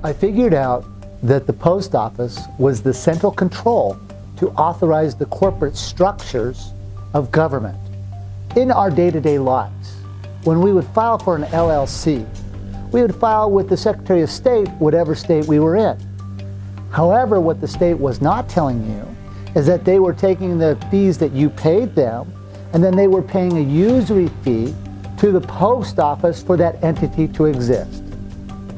I figured out that the post office was the central control to authorize the corporate structures of government in our day-to-day lives. When we would file for an LLC, we would file with the Secretary of State, whatever state we were in. However, what the state was not telling you is that they were taking the fees that you paid them, and then they were paying a usury fee to the post office for that entity to exist.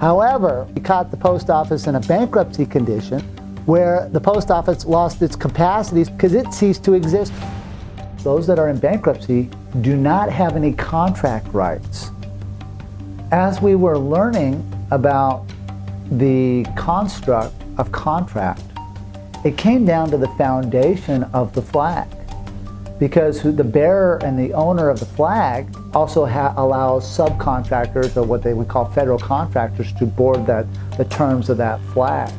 However, we caught the post office in a bankruptcy condition where the post office lost its capacities because it ceased to exist. Those that are in bankruptcy do not have any contract rights. As we were learning about the construct of contract, it came down to the foundation of the flag, because the bearer and the owner of the flag also allows subcontractors, or what they would call federal contractors, to board the terms of that flag.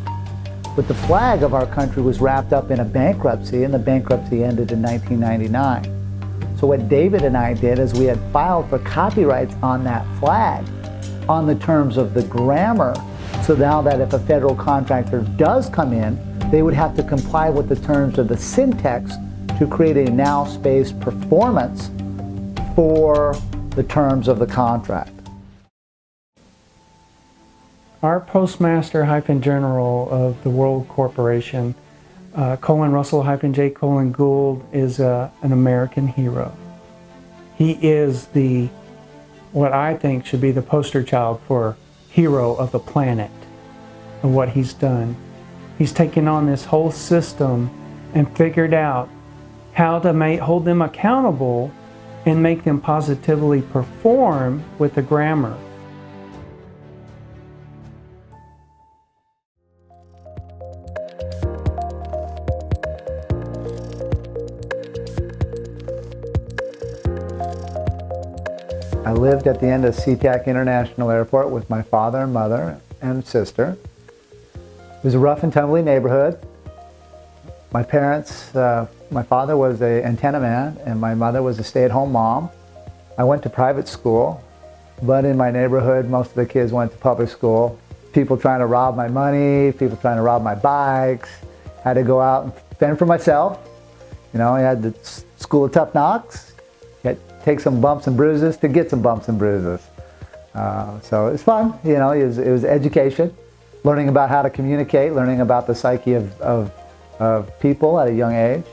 But the flag of our country was wrapped up in a bankruptcy, and the bankruptcy ended in 1999. So what David and I did is we had filed for copyrights on that flag on the terms of the grammar, so now that if a federal contractor does come in, they would have to comply with the terms of the syntax to create a now space performance for the terms of the contract. Our Postmaster-General of the World Corporation, Colin Russell-J. Colin Gould, is an American hero. He is what I think should be the poster child for hero of the planet and what he's done. He's taken on this whole system and figured out how to hold them accountable and make them positively perform with the grammar. I lived at the end of SeaTac International Airport with my father and mother and sister. It was a rough and tumbly neighborhood. My parents, my father was an antenna man and my mother was a stay-at-home mom. I went to private school, but in my neighborhood, most of the kids went to public school. People trying to rob my money, people trying to rob my bikes. I had to go out and fend for myself. You know, I had the school of tough knocks. You had to take some bumps and bruises to get some bumps and bruises. So it was fun, you know, it was education, learning about how to communicate, learning about the psyche of people at a young age,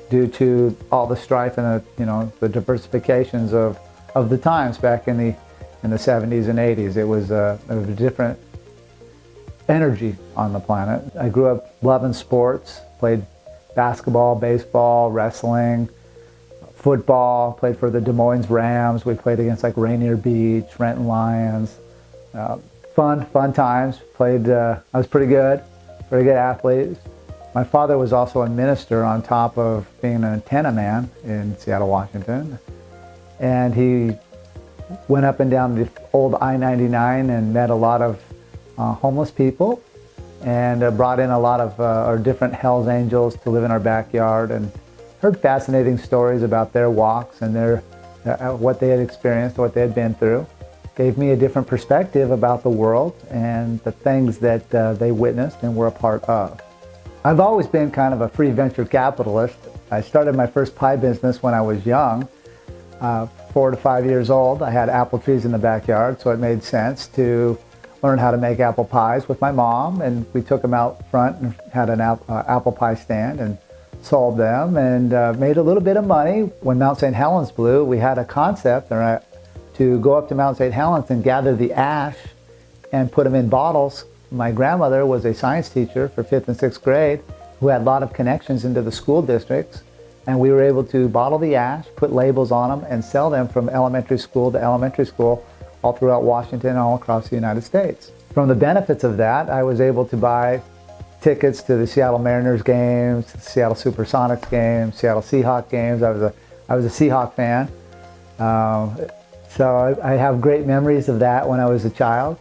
due to all the strife and the diversifications of the times back in the 70s and 80s. It was a different energy on the planet. I grew up loving sports, played basketball, baseball, wrestling, football, played for the Des Moines Rams. We played against like Rainier Beach, Renton Lions. Fun times. I was pretty good athlete. My father was also a minister on top of being an antenna man in Seattle, Washington. And he went up and down the old I-99 and met a lot of homeless people, and brought in a lot of our different Hells Angels to live in our backyard, and heard fascinating stories about their walks and what they had experienced, what they had been through. Gave me a different perspective about the world and the things that they witnessed and were a part of. I've always been kind of a free venture capitalist. I started my first pie business when I was young, 4 to 5 years old. I had apple trees in the backyard, so it made sense to learn how to make apple pies with my mom, and we took them out front and had an apple pie stand and sold them, and made a little bit of money. When Mount St. Helens blew, we had a concept to go up to Mount St. Helens and gather the ash and put them in bottles. My grandmother was a science teacher for 5th and 6th grade who had a lot of connections into the school districts, and we were able to bottle the ash, put labels on them, and sell them from elementary school to elementary school all throughout Washington and all across the United States. From the benefits of that, I was able to buy tickets to the Seattle Mariners games, Seattle Supersonics games, Seattle Seahawks games. I was a Seahawk fan. So I have great memories of that when I was a child.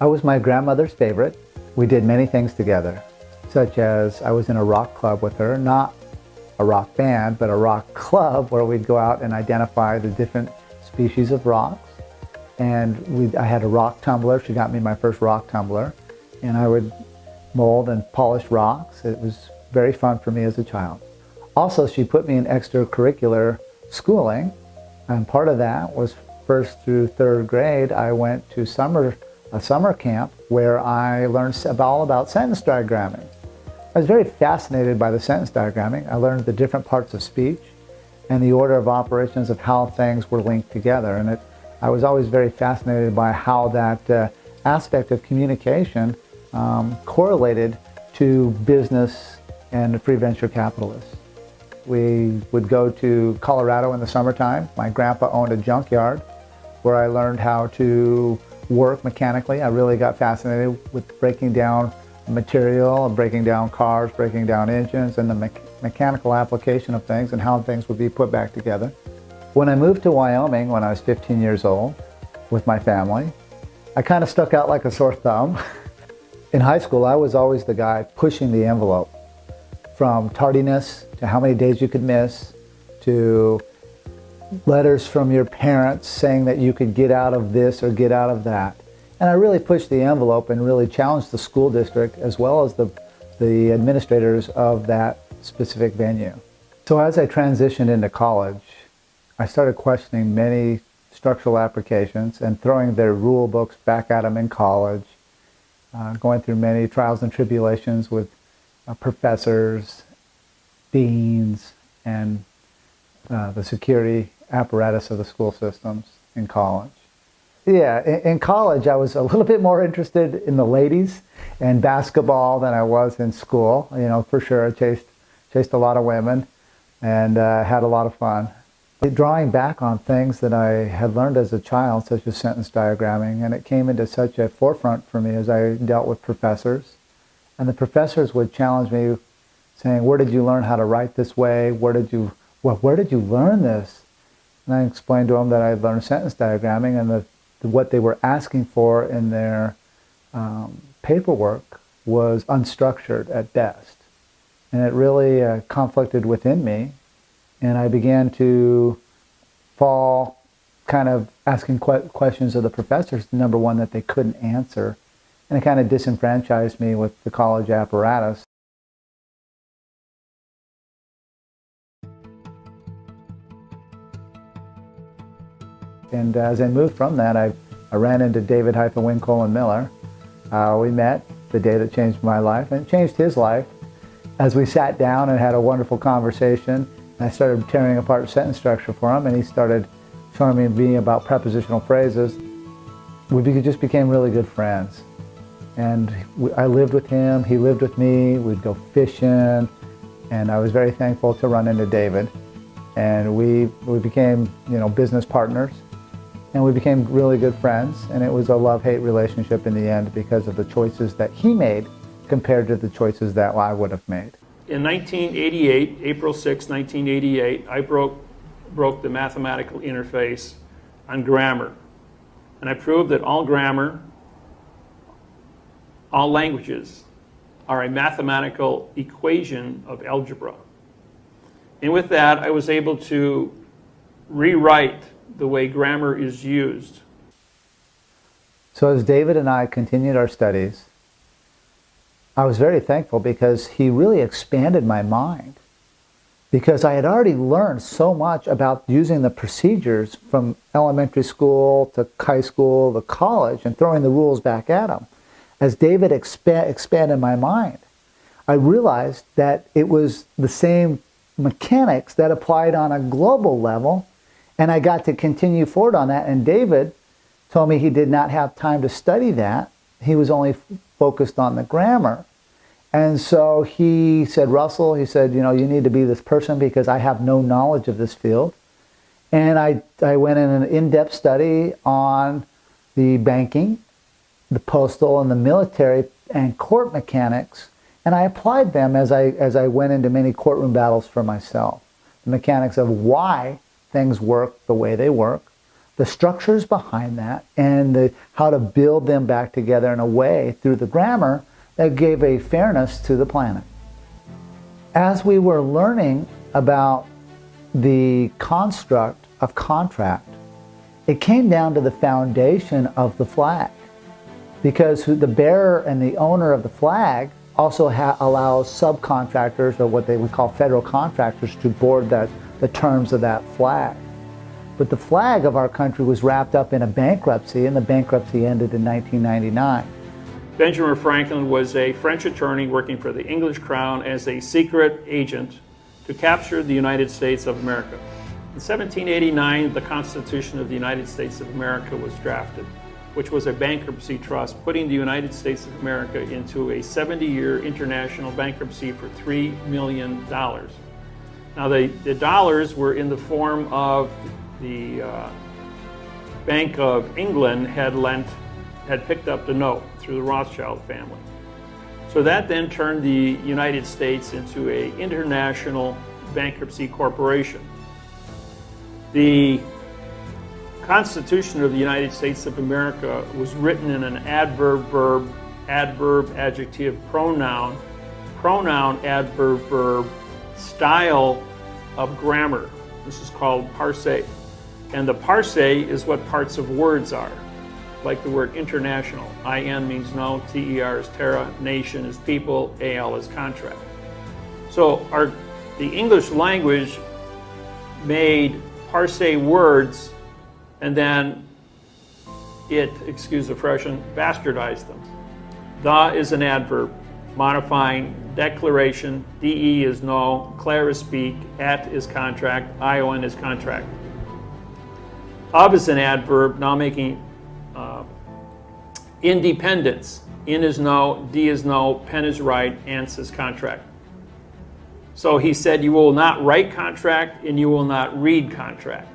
I was my grandmother's favorite. We did many things together, such as I was in a rock club with her, not a rock band, but a rock club where we'd go out and identify the different species of rocks. and I had a rock tumbler. She got me my first rock tumbler, and I would mold and polish rocks. It was very fun for me as a child. Also, she put me in extracurricular schooling, and part of that was first through third grade. I went to a summer camp where I learned all about sentence diagramming. I was very fascinated by the sentence diagramming. I learned the different parts of speech and the order of operations of how things were linked together. And I was always very fascinated by how that aspect of communication correlated to business and free venture capitalists. We would go to Colorado in the summertime. My grandpa owned a junkyard where I learned how to work mechanically. I really got fascinated with breaking down material, breaking down cars, breaking down engines, and the mechanical application of things and how things would be put back together. When I moved to Wyoming when I was 15 years old with my family, I kind of stuck out like a sore thumb. In high school, I was always the guy pushing the envelope, from tardiness to how many days you could miss, to letters from your parents saying that you could get out of this or get out of that. And I really pushed the envelope and really challenged the school district as well as the administrators of that specific venue. So as I transitioned into college, I started questioning many structural applications and throwing their rule books back at them in college, going through many trials and tribulations with professors, deans, and the security apparatus of the school systems in college. Yeah, in college I was a little bit more interested in the ladies and basketball than I was in school. You know, for sure I chased a lot of women and had a lot of fun. Drawing back on things that I had learned as a child, such as sentence diagramming, and it came into such a forefront for me as I dealt with professors. And the professors would challenge me, saying, "Where did you learn how to write this way? Where did you learn this?" And I explained to them that I had learned sentence diagramming, and what they were asking for in their paperwork was unstructured at best. And it really conflicted within me, and I began to fall kind of asking questions of the professors, number one, that they couldn't answer, and it kind of disenfranchised me with the college apparatus. And as I moved from that, I ran into David Wincole and Miller. We met the day that changed my life, and it changed his life. As we sat down and had a wonderful conversation, I started tearing apart sentence structure for him, and he started showing me about prepositional phrases. We just became really good friends. And I lived with him, he lived with me, we'd go fishing, and I was very thankful to run into David. And we became, business partners. And we became really good friends, and it was a love-hate relationship in the end because of the choices that he made compared to the choices that I would have made. In 1988, April 6, 1988, I broke the mathematical interface on grammar. And I proved that all grammar, all languages, are a mathematical equation of algebra. And with that, I was able to rewrite the way grammar is used. So as David and I continued our studies, I was very thankful because he really expanded my mind. Because I had already learned so much about using the procedures from elementary school to high school to college and throwing the rules back at him. As David expanded my mind, I realized that it was the same mechanics that applied on a global level. And I got to continue forward on that. And David told me he did not have time to study that. He was only focused on the grammar. And so he said, "Russell," he said, "you need to be this person because I have no knowledge of this field." And I went in an in-depth study on the banking, the postal, and the military and court mechanics. And I applied them as I went into many courtroom battles for myself. The mechanics of why things work the way they work, the structures behind that, and how to build them back together in a way through the grammar that gave a fairness to the planet. As we were learning about the construct of contract It came down to the foundation of the flag, because the bearer and the owner of the flag also allows subcontractors, or what they would call federal contractors, to board the terms of that flag. But the flag of our country was wrapped up in a bankruptcy, and the bankruptcy ended in 1999. Benjamin Franklin was a French attorney working for the English crown as a secret agent to capture the United States of America. In 1789, the Constitution of the United States of America was drafted, which was a bankruptcy trust putting the United States of America into a 70-year international bankruptcy for $3 million. Now, the dollars were in the form of the Bank of England had picked up the note through the Rothschild family. So that then turned the United States into an international bankruptcy corporation. The Constitution of the United States of America was written in an adverb, verb, adverb, adjective, pronoun, adverb, verb, style of grammar. This is called parse. And the parse is what parts of words are, like the word international. IN means no, TER is terra, nation is people, AL is contract. So the English language made parse words, and then it, excuse the expression, bastardized them. The is an adverb, modifying declaration, DE is no, clair is speak, at is contract, ION is contract. Of is an adverb, now making independence. In is no, D is no, pen is right, ans is contract. So he said, you will not write contract and you will not read contract.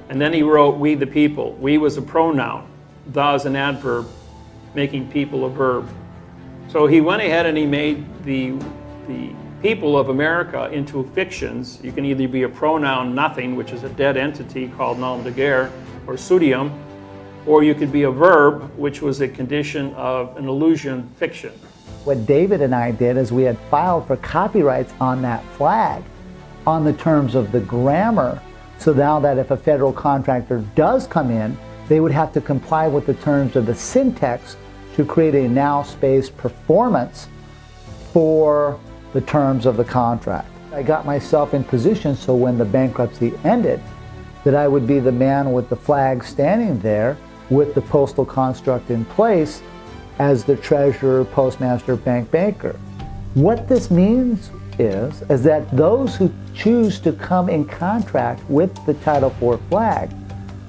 And then he wrote, we the people. We was a pronoun. The is an adverb, making people a verb. So he went ahead and he made the people of America into fictions. You can either be a pronoun nothing, which is a dead entity called nom de guerre, or sudium, or you could be a verb, which was a condition of an illusion fiction. What David and I did is we had filed for copyrights on that flag on the terms of the grammar, so now that if a federal contractor does come in, they would have to comply with the terms of the syntax to create a now space performance for the terms of the contract. I got myself in position so when the bankruptcy ended, that I would be the man with the flag standing there with the postal construct in place as the treasurer, postmaster, bank banker. What this means is that those who choose to come in contract with the Title IV flag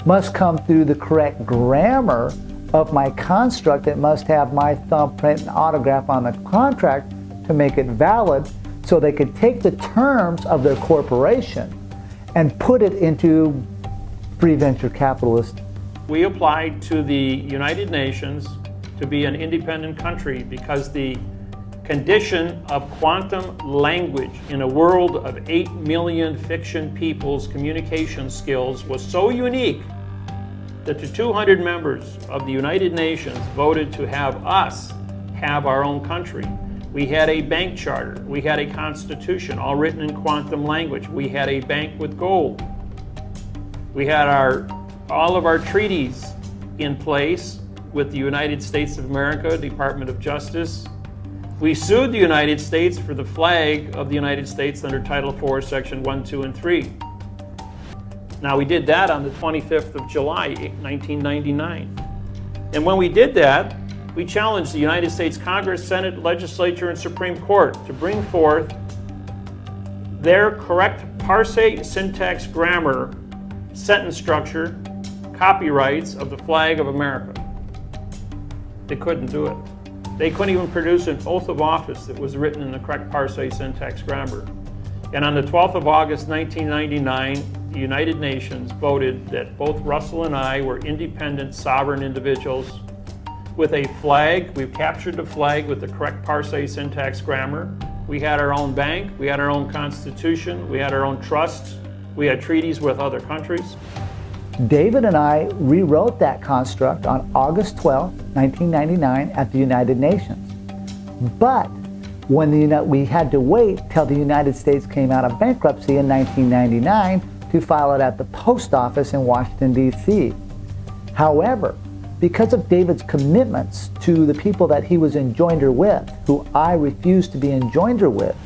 must come through the correct grammar of my construct. It must have my thumbprint and autograph on the contract to make it valid, so they could take the terms of their corporation and put it into free venture capitalist. We applied to the United Nations to be an independent country because the condition of quantum language in a world of 8 million fiction people's communication skills was so unique that the 200 members of the United Nations voted to have us have our own country. We had a bank charter, we had a constitution, all written in quantum language. We had a bank with Gould. We had all of our treaties in place with the United States of America, Department of Justice. We sued the United States for the flag of the United States under Title IV, Section 1, 2, and 3. Now, we did that on the 25th of July, 1999. And when we did that, we challenged the United States Congress, Senate, Legislature, and Supreme Court to bring forth their correct parse, syntax, grammar, sentence structure, copyrights of the flag of America. They couldn't do it. They couldn't even produce an oath of office that was written in the correct parse, syntax, grammar. And on the 12th of August, 1999, the United Nations voted that both Russell and I were independent, sovereign individuals with a flag. We've captured the flag with the correct parse, syntax, grammar. We had our own bank, we had our own constitution, we had our own trust, we had treaties with other countries. David and I rewrote that construct on August 12, 1999 at the United Nations. But when we had to wait till the United States came out of bankruptcy in 1999 to file it at the post office in Washington, D.C. However, because of David's commitments to the people that he was in joinder with, who I refused to be in joinder with,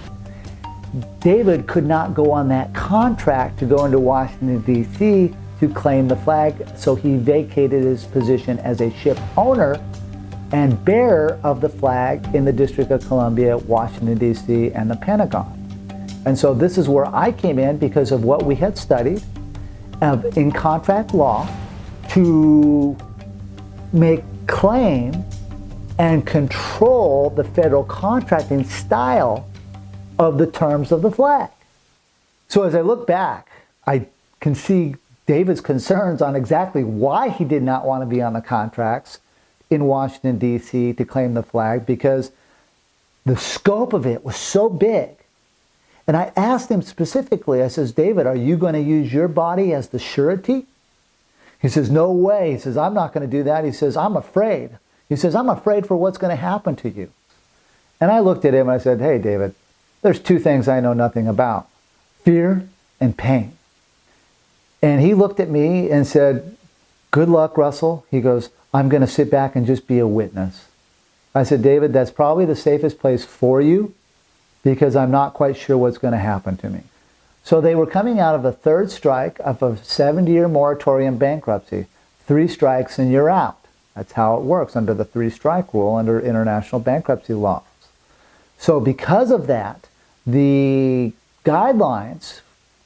David could not go on that contract to go into Washington, D.C. to claim the flag, so he vacated his position as a ship owner and bearer of the flag in the District of Columbia, Washington, D.C., and the Pentagon. And so this is where I came in because of what we had studied in contract law to make claim and control the federal contracting style of the terms of the flag. So as I look back, I can see David's concerns on exactly why he did not want to be on the contracts in Washington, D.C. to claim the flag, because the scope of it was so big. And I asked him specifically, I says, David, are you going to use your body as the surety? He says, no way. He says, I'm not going to do that. He says, I'm afraid. He says, I'm afraid for what's going to happen to you. And I looked at him and I said, hey, David, there's two things I know nothing about: fear and pain. And he looked at me and said, good luck, Russell. He goes, I'm going to sit back and just be a witness. I said, David, that's probably the safest place for you because I'm not quite sure what's going to happen to me. So they were coming out of a third strike of a 70-year moratorium bankruptcy. 3 strikes and you're out. That's how it works under the 3-strike rule under international bankruptcy laws. So because of that, the guidelines,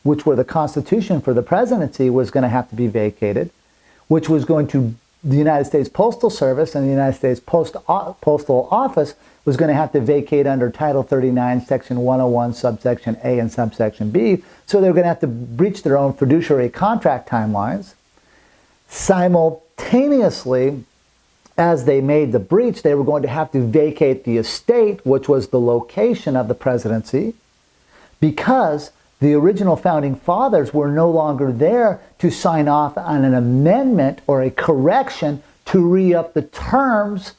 which were the Constitution for the presidency, was going to have to be vacated, which was going to, the United States Postal Service and the United States Postal Office was going to have to vacate under Title 39, Section 101, subsection A and subsection B. So they're going to have to breach their own fiduciary contract timelines. Simultaneously, as they made the breach, they were going to have to vacate the estate, which was the location of the presidency, because the original founding fathers were no longer there to sign off on an amendment or a correction to re-up the terms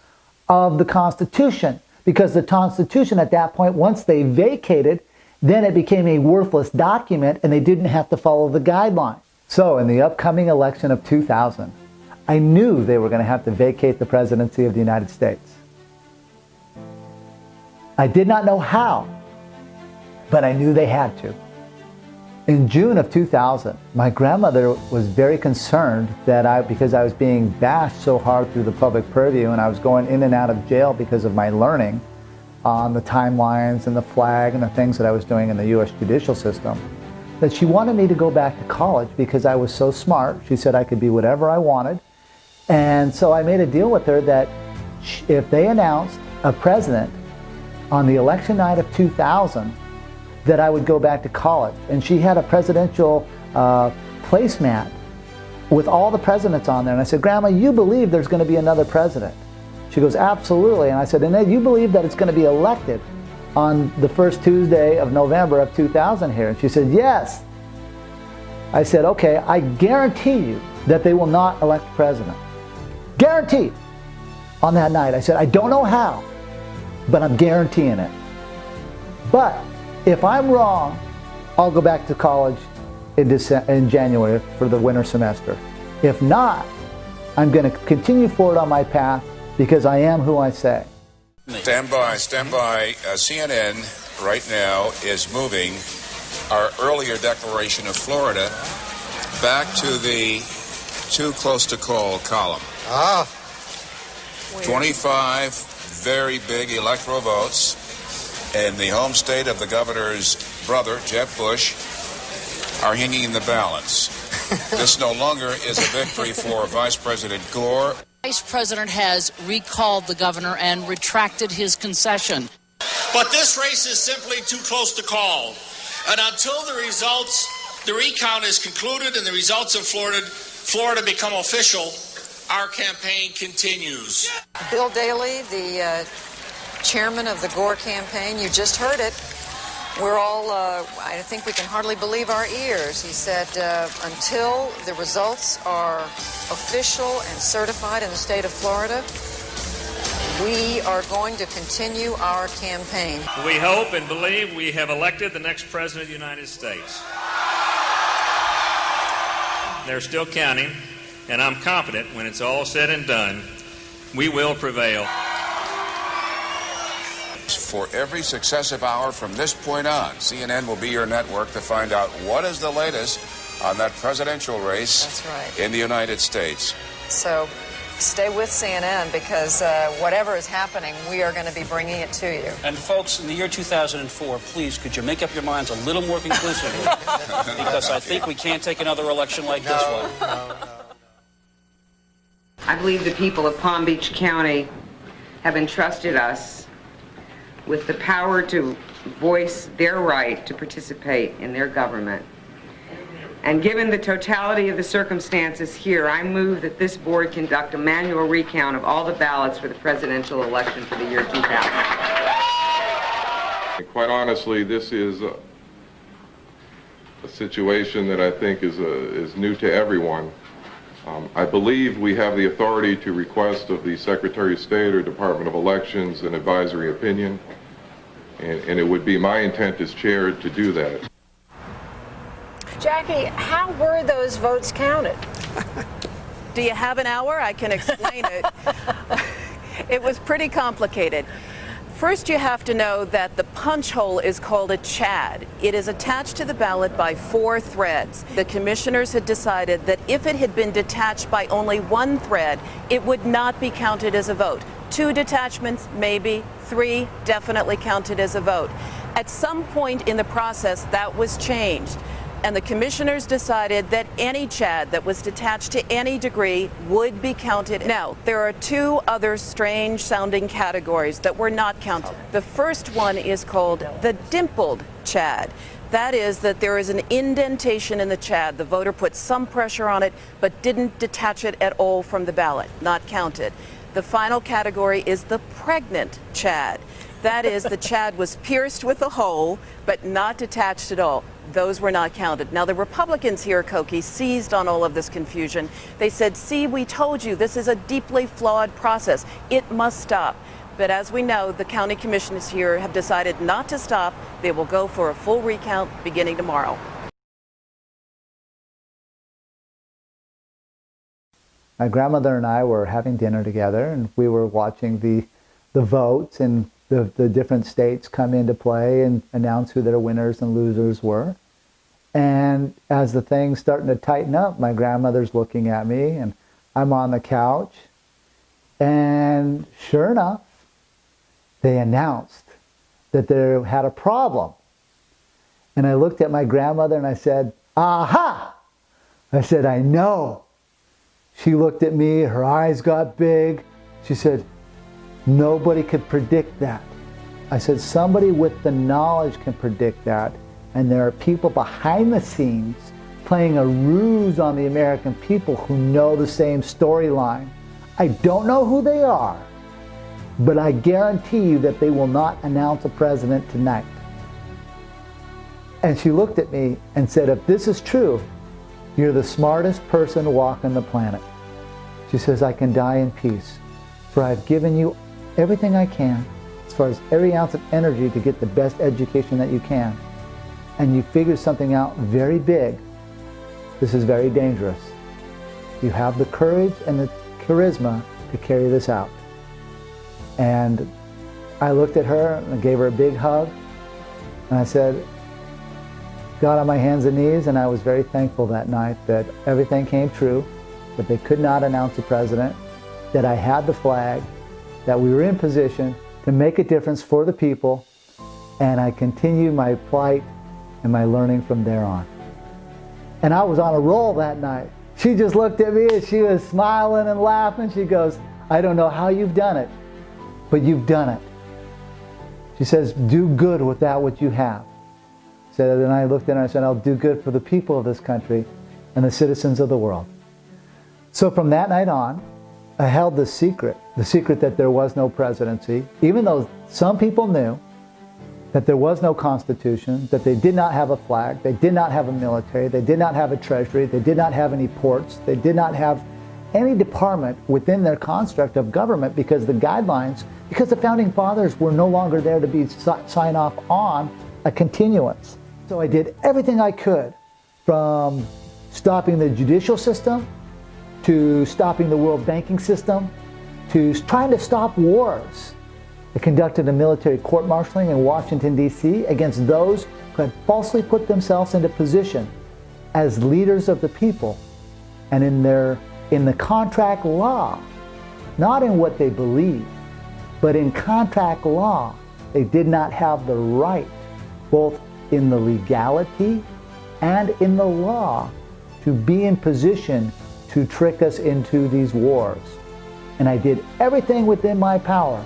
of the Constitution. Because the Constitution at that point, once they vacated, then it became a worthless document and they didn't have to follow the guidelines. So in the upcoming election of 2000, I knew they were going to have to vacate the presidency of the United States. I did not know how, but I knew they had to. In June of 2000, my grandmother was very concerned that because I was being bashed so hard through the public purview and I was going in and out of jail because of my learning on the timelines and the flag and the things that I was doing in the U.S. judicial system, that she wanted me to go back to college because I was so smart. She said I could be whatever I wanted. And so I made a deal with her that if they announced a president on the election night of 2000, that I would go back to college. And she had a presidential placemat with all the presidents on there. And I said, Grandma, you believe there's going to be another president? She goes, absolutely. And I said, and then you believe that it's going to be elected on the first Tuesday of November of 2000 here? And she said, yes. I said, okay, I guarantee you that they will not elect a president. Guaranteed. On that night, I said, I don't know how, but I'm guaranteeing it. But if I'm wrong, I'll go back to college in January for the winter semester. If not, I'm going to continue forward on my path because I am who I say. Stand by. CNN right now is moving our earlier declaration of Florida back to the too close to call column. 25 very big electoral votes in the home state of the governor's brother, Jeb Bush, are hanging in the balance. This no longer is a victory for Vice President Gore. Vice President has recalled the governor and retracted his concession. But this race is simply too close to call. And until the recount is concluded and the results of Florida become official, our campaign continues. Bill Daley, the chairman of the Gore campaign, you just heard it. We're all, I think we can hardly believe our ears. He said, until the results are official and certified in the state of Florida, we are going to continue our campaign. We hope and believe we have elected the next president of the United States. they're still counting, and I'm confident when it's all said and done, we will prevail. For every successive hour from this point on, CNN will be your network to find out what is the latest on that presidential race. That's right. In the United States. So stay with CNN because whatever is happening, we are going to be bringing it to you. And folks, in the year 2004, please, could you make up your minds a little more conclusively? Because I think we can't take another election like this one. I believe the people of Palm Beach County have entrusted us with the power to voice their right to participate in their government. And given the totality of the circumstances here, I move that this board conduct a manual recount of all the ballots for the presidential election for the year 2000. Quite honestly, this is a situation that I think is new to everyone. I believe we have the authority to request of the Secretary of State or Department of Elections an advisory opinion, and it would be my intent as chair to do that. Jackie, how were those votes counted? Do you have an hour? I can explain it. It was pretty complicated. First, you have to know that the punch hole is called a chad. It is attached to the ballot by 4 threads. The commissioners had decided that if it had been detached by only 1 thread, it would not be counted as a vote. 2 detachments, maybe. 3 definitely counted as a vote. At some point in the process, that was changed. And the commissioners decided that any chad that was detached to any degree would be counted. Now, there are 2 other strange sounding categories that were not counted. The first one is called the dimpled chad. That is that there is an indentation in the chad. The voter put some pressure on it, but didn't detach it at all from the ballot. Not counted. The final category is the pregnant chad. That is, the chad was pierced with a hole, but not detached at all. Those were not counted. Now, the Republicans here, Koki, seized on all of this confusion. They said, see, we told you this is a deeply flawed process. It must stop. But as we know, the county commissioners here have decided not to stop. They will go for a full recount beginning tomorrow. My grandmother and I were having dinner together, and we were watching the votes and the different states come into play and announce who their winners and losers were. And as the thing's starting to tighten up, my grandmother's looking at me, and I'm on the couch. And sure enough, they announced that they had a problem. And I looked at my grandmother and I said, aha! I said, I know. She looked at me, her eyes got big. She said, nobody could predict that. I said, somebody with the knowledge can predict that, and there are people behind the scenes playing a ruse on the American people who know the same storyline. I don't know who they are, but I guarantee you that they will not announce a president tonight. And she looked at me and said, if this is true, you're the smartest person walking the planet. She says, I can die in peace, for I've given you everything I can, as far as every ounce of energy to get the best education that you can. And you figured something out very big. This is very dangerous. You have the courage and the charisma to carry this out. And I looked at her and I gave her a big hug. And I said, got on my hands and knees, and I was very thankful that night that everything came true, that they could not announce a president, that I had the flag, that we were in position to make a difference for the people, and I continued my plight and my learning from there on. And I was on a roll that night. She just looked at me and she was smiling and laughing. She goes, I don't know how you've done it, but you've done it. She says, do good with that what you have. So then I looked at her and I said, I'll do good for the people of this country and the citizens of the world. So from that night on, I held the secret that there was no presidency, even though some people knew that there was no constitution, that they did not have a flag, they did not have a military, they did not have a treasury, they did not have any ports, they did not have any department within their construct of government because the guidelines, because the founding fathers were no longer there to be sign off on a continuance. So I did everything I could, from stopping the judicial system, to stopping the world banking system, to trying to stop wars. They conducted a military court-martialing in Washington, D.C. against those who had falsely put themselves into position as leaders of the people, and in the contract law, not in what they believed, but in contract law, they did not have the right, both in the legality and in the law, to be in position to trick us into these wars. And I did everything within my power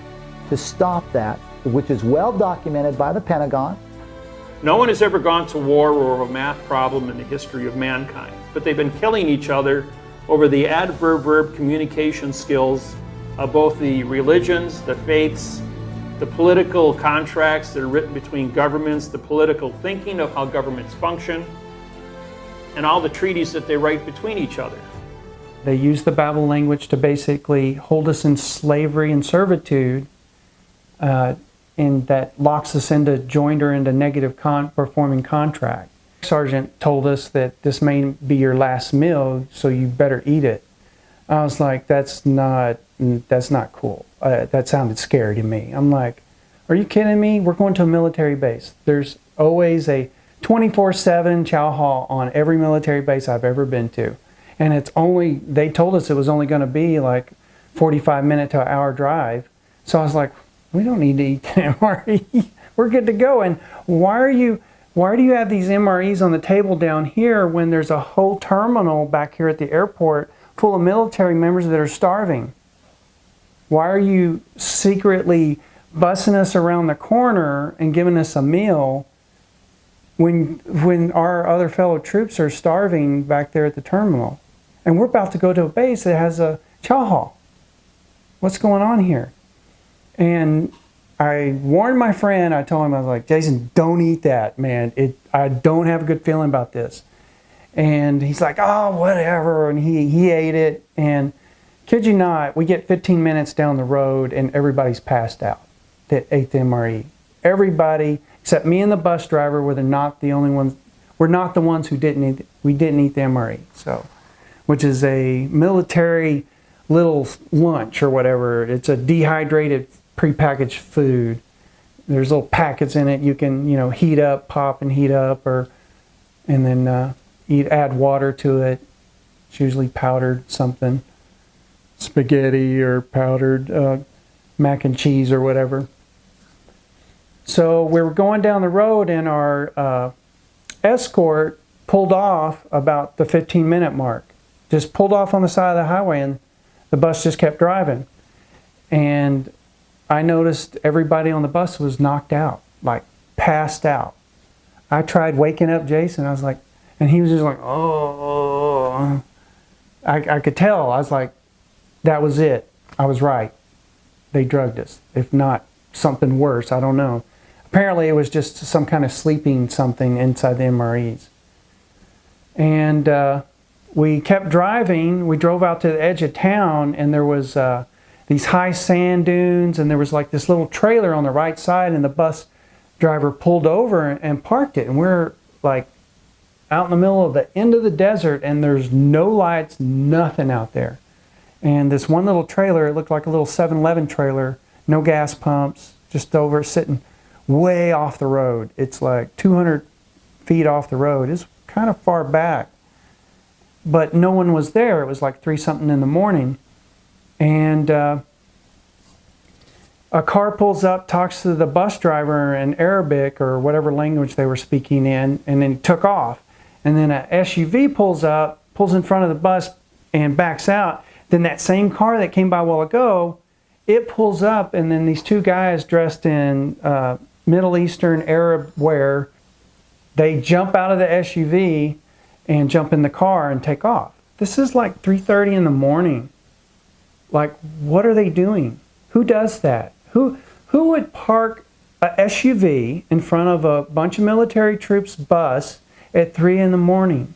to stop that, which is well documented by the Pentagon. No one has ever gone to war over a math problem in the history of mankind, but they've been killing each other over the adverb-verb communication skills of both the religions, the faiths, the political contracts that are written between governments, the political thinking of how governments function, and all the treaties that they write between each other. They use the Babel language to basically hold us in slavery and servitude, and that locks us into joinder into negative performing contract. Sergeant told us that this may be your last meal, so you better eat it. I was like, that's not cool. That sounded scary to me. I'm like, are you kidding me? We're going to a military base. There's always a 24/7 chow hall on every military base I've ever been to. And they told us it was only going to be like 45-minute to an hour drive. So I was like, we don't need to eat the MRE. We're good to go. And why do you have these MREs on the table down here when there's a whole terminal back here at the airport full of military members that are starving? Why are you secretly bussing us around the corner and giving us a meal when our other fellow troops are starving back there at the terminal? And we're about to go to a base that has a chow hall. What's going on here? And I warned my friend. I told him, I was like, Jason, don't eat that, man. I don't have a good feeling about this. And he's like, oh, whatever. And he ate it. And kid you not, we get 15 minutes down the road and everybody's passed out that ate the MRE. Everybody, except me and the bus driver, were not the only ones. We're not the ones who didn't eat. We didn't eat the MRE. So, which is a military little lunch or whatever. It's a dehydrated prepackaged food. There's little packets in it you can heat up, pop and heat up, and then add water to it. It's usually powdered something, spaghetti or powdered mac and cheese or whatever. So we were going down the road and our escort pulled off about the 15-minute mark. Just pulled off on the side of the highway and the bus just kept driving. And I noticed everybody on the bus was knocked out, like passed out. I tried waking up Jason. I was like, and he was just like, oh. I could tell. I was like, that was it. I was right. They drugged us. If not something worse, I don't know. Apparently it was just some kind of sleeping something inside the MREs. And we kept driving. We drove out to the edge of town, and there was these high sand dunes, and there was like this little trailer on the right side, and the bus driver pulled over and parked it. And we're like out in the middle of the end of the desert, and there's no lights, nothing out there. And this one little trailer, it looked like a little 7-Eleven trailer, no gas pumps, just over sitting way off the road. It's like 200 feet off the road. It's kind of far back. But no one was there. It was like 3-something in the morning. And a car pulls up, talks to the bus driver in Arabic or whatever language they were speaking in, and then took off. And then a SUV pulls up, pulls in front of the bus and backs out. Then that same car that came by a while ago, it pulls up, and then these two guys dressed in Middle Eastern Arab wear, they jump out of the SUV and jump in the car and take off. This is like 3:30 in the morning. Like, what are they doing? Who does that? Who would park a SUV in front of a bunch of military troops bus at 3 in the morning?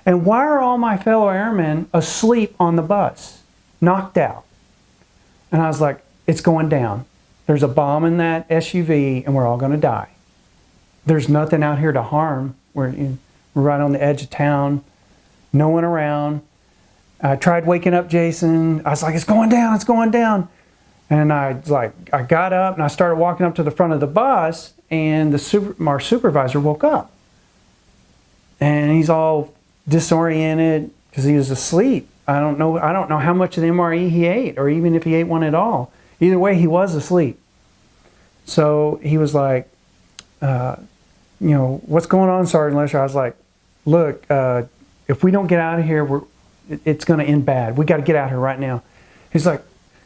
And why are all my fellow airmen asleep on the bus, knocked out? And I was like, it's going down. There's a bomb in that SUV and we're all going to die. There's nothing out here to harm. We're right on the edge of town. No one around. I tried waking up Jason. I was like, it's going down, it's going down. And I got up and I started walking up to the front of the bus, and our supervisor woke up. And he's all disoriented because he was asleep. I don't know how much of the MRE he ate, or even if he ate one at all. Either way, he was asleep. So he was like, what's going on, Sergeant Lester? I was like, look, if we don't get out of here, it's going to end bad. We got to get out of here right now. He's like,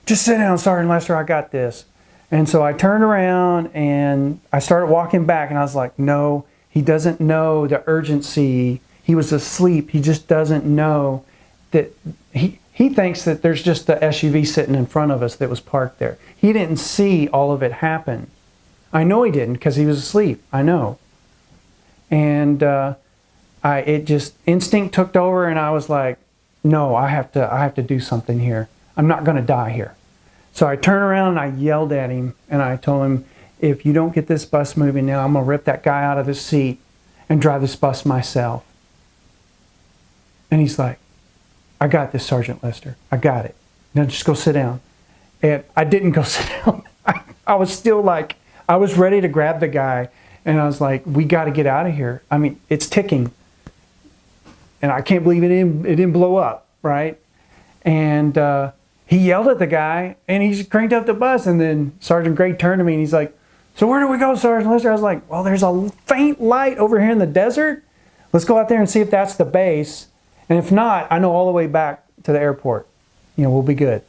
just sit down, Sergeant Lester, I got this. And so I turned around and I started walking back, and I was like, no, he doesn't know the urgency. He was asleep. He just doesn't know that he thinks that there's just the SUV sitting in front of us that was parked there. He didn't see all of it happen. I know he didn't because he was asleep. I know. And it just instinct took over, and I was like, no, I have to do something here. I'm not going to die here. So I turned around and I yelled at him, and I told him, if you don't get this bus moving now, I'm going to rip that guy out of the seat and drive this bus myself. And he's like, I got this, Sergeant Lester. I got it. Now just go sit down. And I didn't go sit down. I was still like, I was ready to grab the guy, and I was like, we got to get out of here. I mean, it's ticking. And I can't believe it didn't blow up, right? And he yelled at the guy, and he cranked up the bus, and then Sergeant Gray turned to me, and he's like, so where do we go, Sergeant Lester? I was like, well, there's a faint light over here in the desert. Let's go out there and see if that's the base. And if not, I know all the way back to the airport. We'll be good.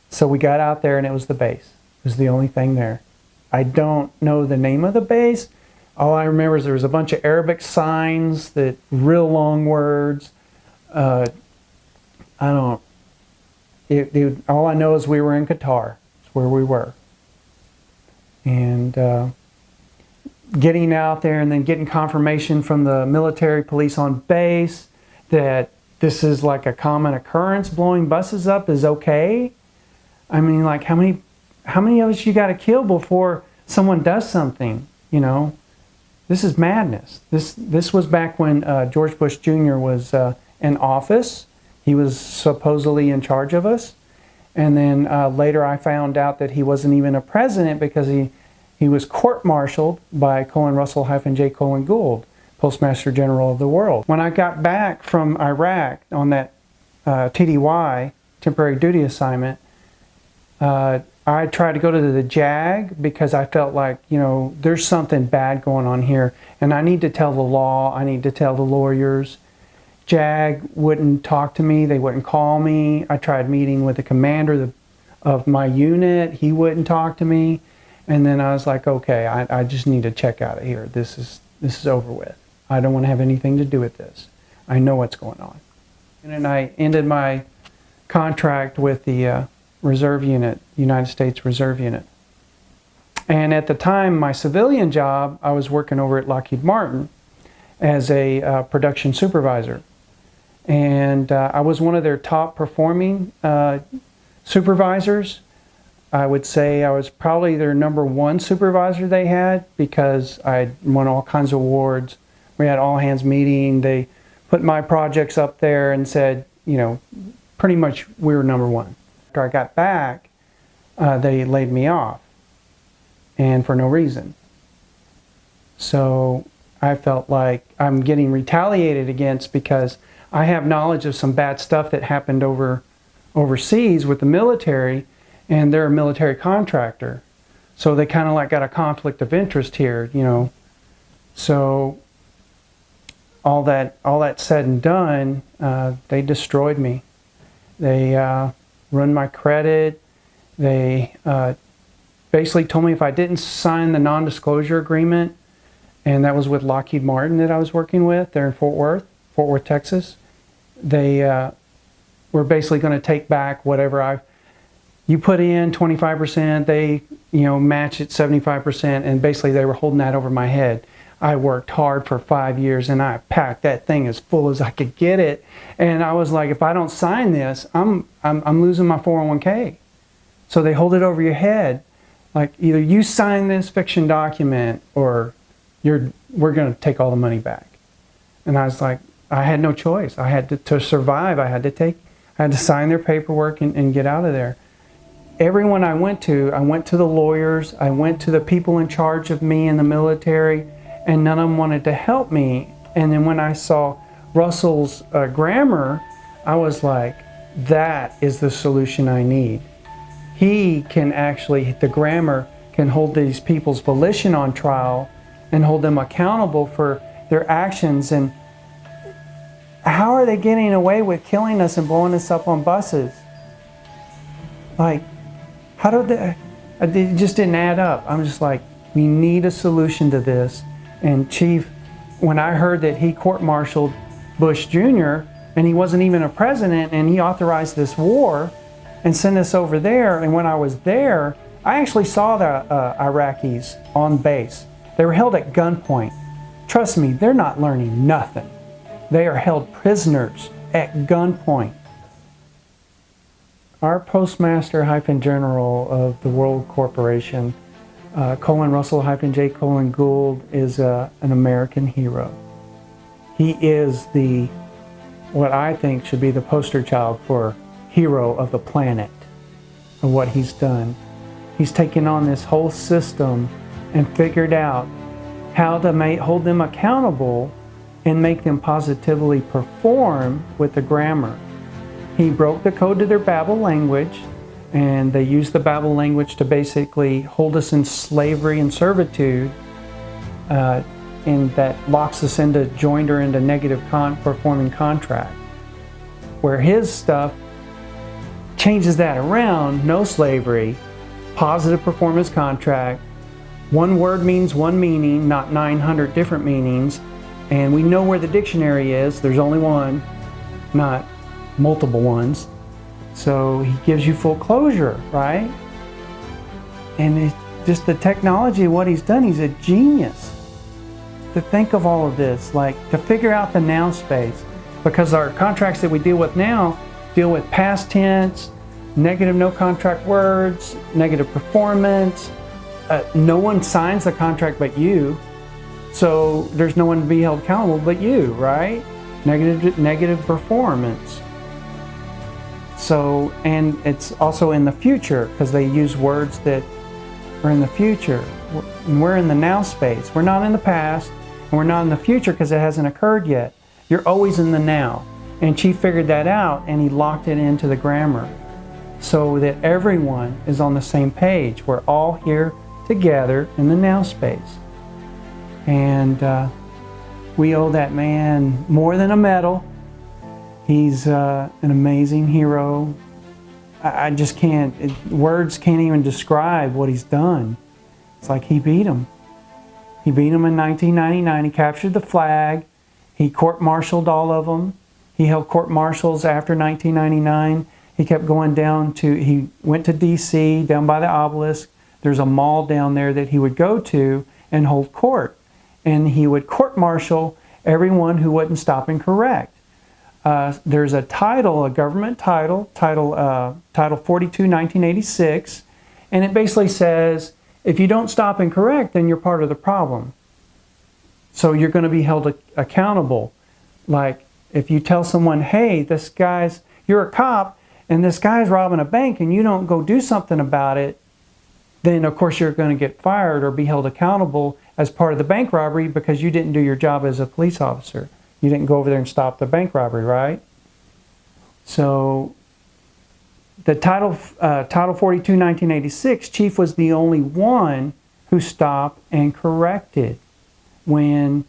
So we got out there, and it was the base. It was the only thing there. I don't know the name of the base. All I remember is there was a bunch of Arabic signs, real long words. All I know is we were in Qatar. It's where we were. And getting out there and then getting confirmation from the military police on base that this is like a common occurrence, blowing buses up is okay. I mean, like, how many of us you got to kill before someone does something? This is madness. This was back when George Bush Jr. was in office. He was supposedly in charge of us. And then later I found out that he wasn't even a president because he was court-martialed by J. Gould, Postmaster General of the world. When I got back from Iraq on that TDY, temporary duty assignment, I tried to go to the JAG because I felt like, there's something bad going on here, and I need to tell the law, I need to tell the lawyers. JAG wouldn't talk to me, they wouldn't call me. I tried meeting with the commander of my unit, he wouldn't talk to me. And then I was like, okay, I just need to check out of here. This is over with. I don't want to have anything to do with this. I know what's going on. And then I ended my contract with the Reserve Unit, United States Reserve Unit. And at the time, my civilian job, I was working over at Lockheed Martin as a production supervisor. And I was one of their top performing supervisors. I would say I was probably their #1 supervisor they had because I won all kinds of awards. We had all hands meeting. They put my projects up there and said, pretty much we were #1. After I got back, they laid me off, and for no reason. So I felt like I'm getting retaliated against because I have knowledge of some bad stuff that happened overseas with the military, and they're a military contractor. So they kind of like got a conflict of interest here, So all that said and done, they destroyed me. They run my credit. They basically told me if I didn't sign the non-disclosure agreement, and that was with Lockheed Martin that I was working with there in Fort Worth, Texas, they were basically going to take back whatever you put in 25%, they match it 75%, and basically they were holding that over my head. I worked hard for 5 years and I packed that thing as full as I could get it, and I was like, if I don't sign this, I'm losing my 401k. So they hold it over your head, like either you sign this fiction document or we're going to take all the money back. And I was like, I had no choice. I had to survive. I had to sign their paperwork and get out of there. Everyone I went to the lawyers, I went to the people in charge of me in the military, and none of them wanted to help me. And then when I saw Russell's grammar, I was like, that is the solution I need. He can actually, the grammar can hold these people's volition on trial and hold them accountable for their actions. And how are they getting away with killing us and blowing us up on buses? Like, how did they, it just didn't add up. I'm just like, we need a solution to this. And Chief, when I heard that he court-martialed Bush Jr., and he wasn't even a president, and he authorized this war and sent us over there, and when I was there, I actually saw the Iraqis on base. They were held at gunpoint. Trust me, they're not learning nothing. They are held prisoners at gunpoint. Our Postmaster-General of the World Corporation, Russell-J. Gould, is an American hero. He is what I think should be the poster child for hero of the planet, of what he's done. He's taken on this whole system and figured out how to hold them accountable and make them positively perform with the grammar. He broke the code to their Babel language, and they used the Babel language to basically hold us in slavery and servitude, and that locks us into joinder into negative performing contract. Where his stuff changes that around, no slavery, positive performance contract, one word means one meaning, not 900 different meanings, and we know where the dictionary is, there's only one, not multiple ones. So he gives you full closure, right? And it's just the technology of what he's done, he's a genius. To think of all of this, like to figure out the now space, because our contracts that we deal with now deal with past tense, negative no contract words, negative performance. No one signs the contract but you, so there's no one to be held accountable but you, right? Negative performance. So, and it's also in the future because they use words that are in the future. We're in the now space. We're not in the past, and we're not in the future because it hasn't occurred yet. You're always in the now. And Chief figured that out, and he locked it into the grammar so that everyone is on the same page. We're all here together in the now space. And we owe that man more than a medal. He's an amazing hero. I just can't, words can't even describe what he's done. It's like he beat him. He beat him in 1999. He captured the flag. He court-martialed all of them. He held court-martials after 1999. He kept going down to, he went to D.C., down by the obelisk. There's a mall down there that he would go to and hold court. And he would court-martial everyone who wouldn't stop and correct. There's a title, a government title, Title 42, 1986, and it basically says, if you don't stop and correct, then you're part of the problem. So you're going to be held accountable. Like, if you tell someone, hey, you're a cop, and this guy's robbing a bank, and you don't go do something about it, then of course you're going to get fired or be held accountable as part of the bank robbery because you didn't do your job as a police officer. You didn't go over there and stop the bank robbery, right? So the Title 42, 1986, Chief was the only one who stopped and corrected. When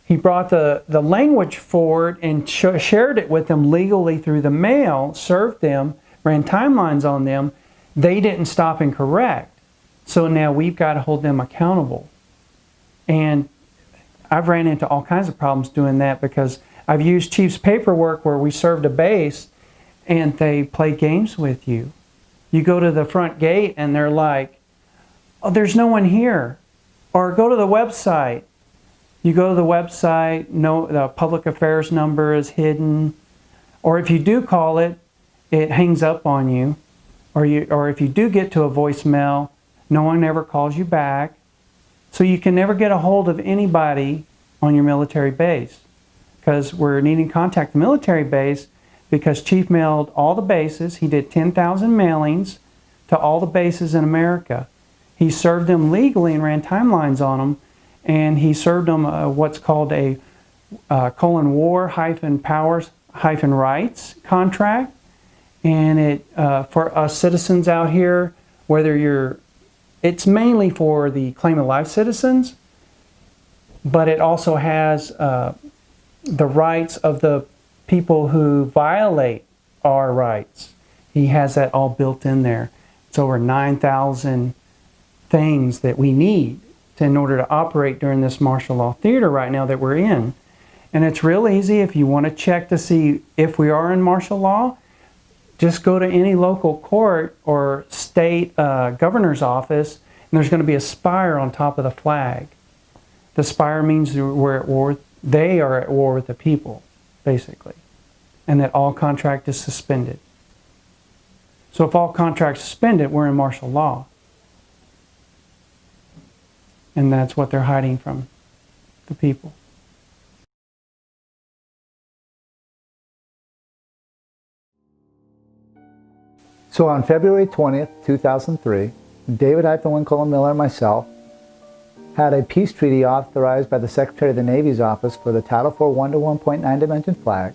he brought the language forward and shared it with them legally through the mail, served them, ran timelines on them, they didn't stop and correct. So now we've got to hold them accountable. And I've ran into all kinds of problems doing that because I've used Chief's paperwork where we served a base and they play games with you. You go to the front gate and they're like, oh, there's no one here. Or go to the website. You go to the website, no, the public affairs number is hidden. Or if you do call it, it hangs up on you. Or if you do get to a voicemail, no one ever calls you back. So you can never get a hold of anybody on your military base. because we're needing to contact the military base because Chief mailed all the bases. He did 10,000 mailings to all the bases in America. He served them legally and ran timelines on them, and he served them what's called a war-powers-rights contract. And it for us citizens out here, it's mainly for the claim of life citizens, but it also has the rights of the people who violate our rights. He has that all built in there. It's over 9,000 things that we need in order to operate during this martial law theater right now that we're in. And it's real easy if you want to check to see if we are in martial law. Just go to any local court or state governor's office, and there's going to be a spire on top of the flag. The spire means we're at war. They are at war with the people, basically, and that all contract is suspended. So if all contracts suspended, we're in martial law. And that's what they're hiding from the people. So on February 20th, 2003, David Miller and myself had a peace treaty authorized by the Secretary of the Navy's office for the Title IV 1-to-1.9 dimension flag,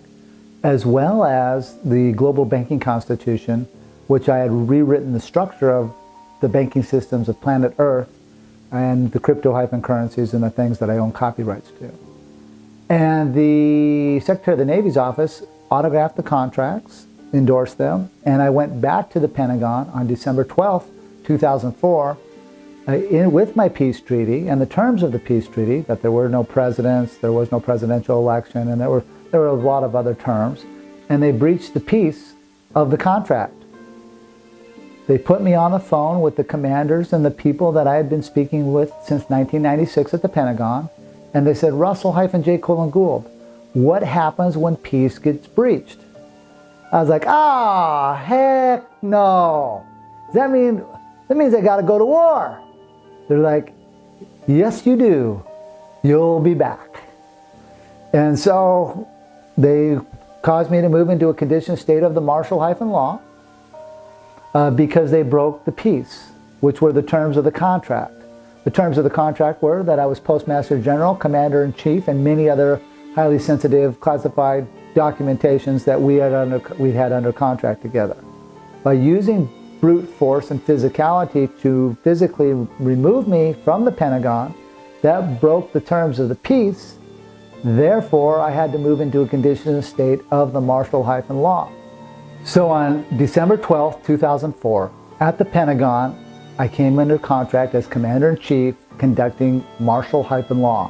as well as the Global Banking Constitution, which I had rewritten the structure of the banking systems of planet Earth and the crypto-currencies and the things that I own copyrights to. And the Secretary of the Navy's office autographed the contracts, endorsed them, and I went back to the Pentagon on December 12th, 2004, with my peace treaty and the terms of the peace treaty, that there were no presidents, there was no presidential election, and there were a lot of other terms, and they breached the peace of the contract. They put me on the phone with the commanders and the people that I had been speaking with since 1996 at the Pentagon, and they said, Russell-J. Gould, what happens when peace gets breached? I was like, heck no. That means I got to go to war. They're like, yes, you do. You'll be back. And so they caused me to move into a conditioned state of the martial law because they broke the peace, which were the terms of the contract. The terms of the contract were that I was Postmaster General, Commander-in-Chief, and many other highly sensitive, classified documentations that we had under contract together. By using brute force and physicality to physically remove me from the Pentagon, that broke the terms of the peace. Therefore, I had to move into a conditioned state of the martial law. So on December 12th, 2004, at the Pentagon, I came under contract as Commander-in-Chief conducting martial law.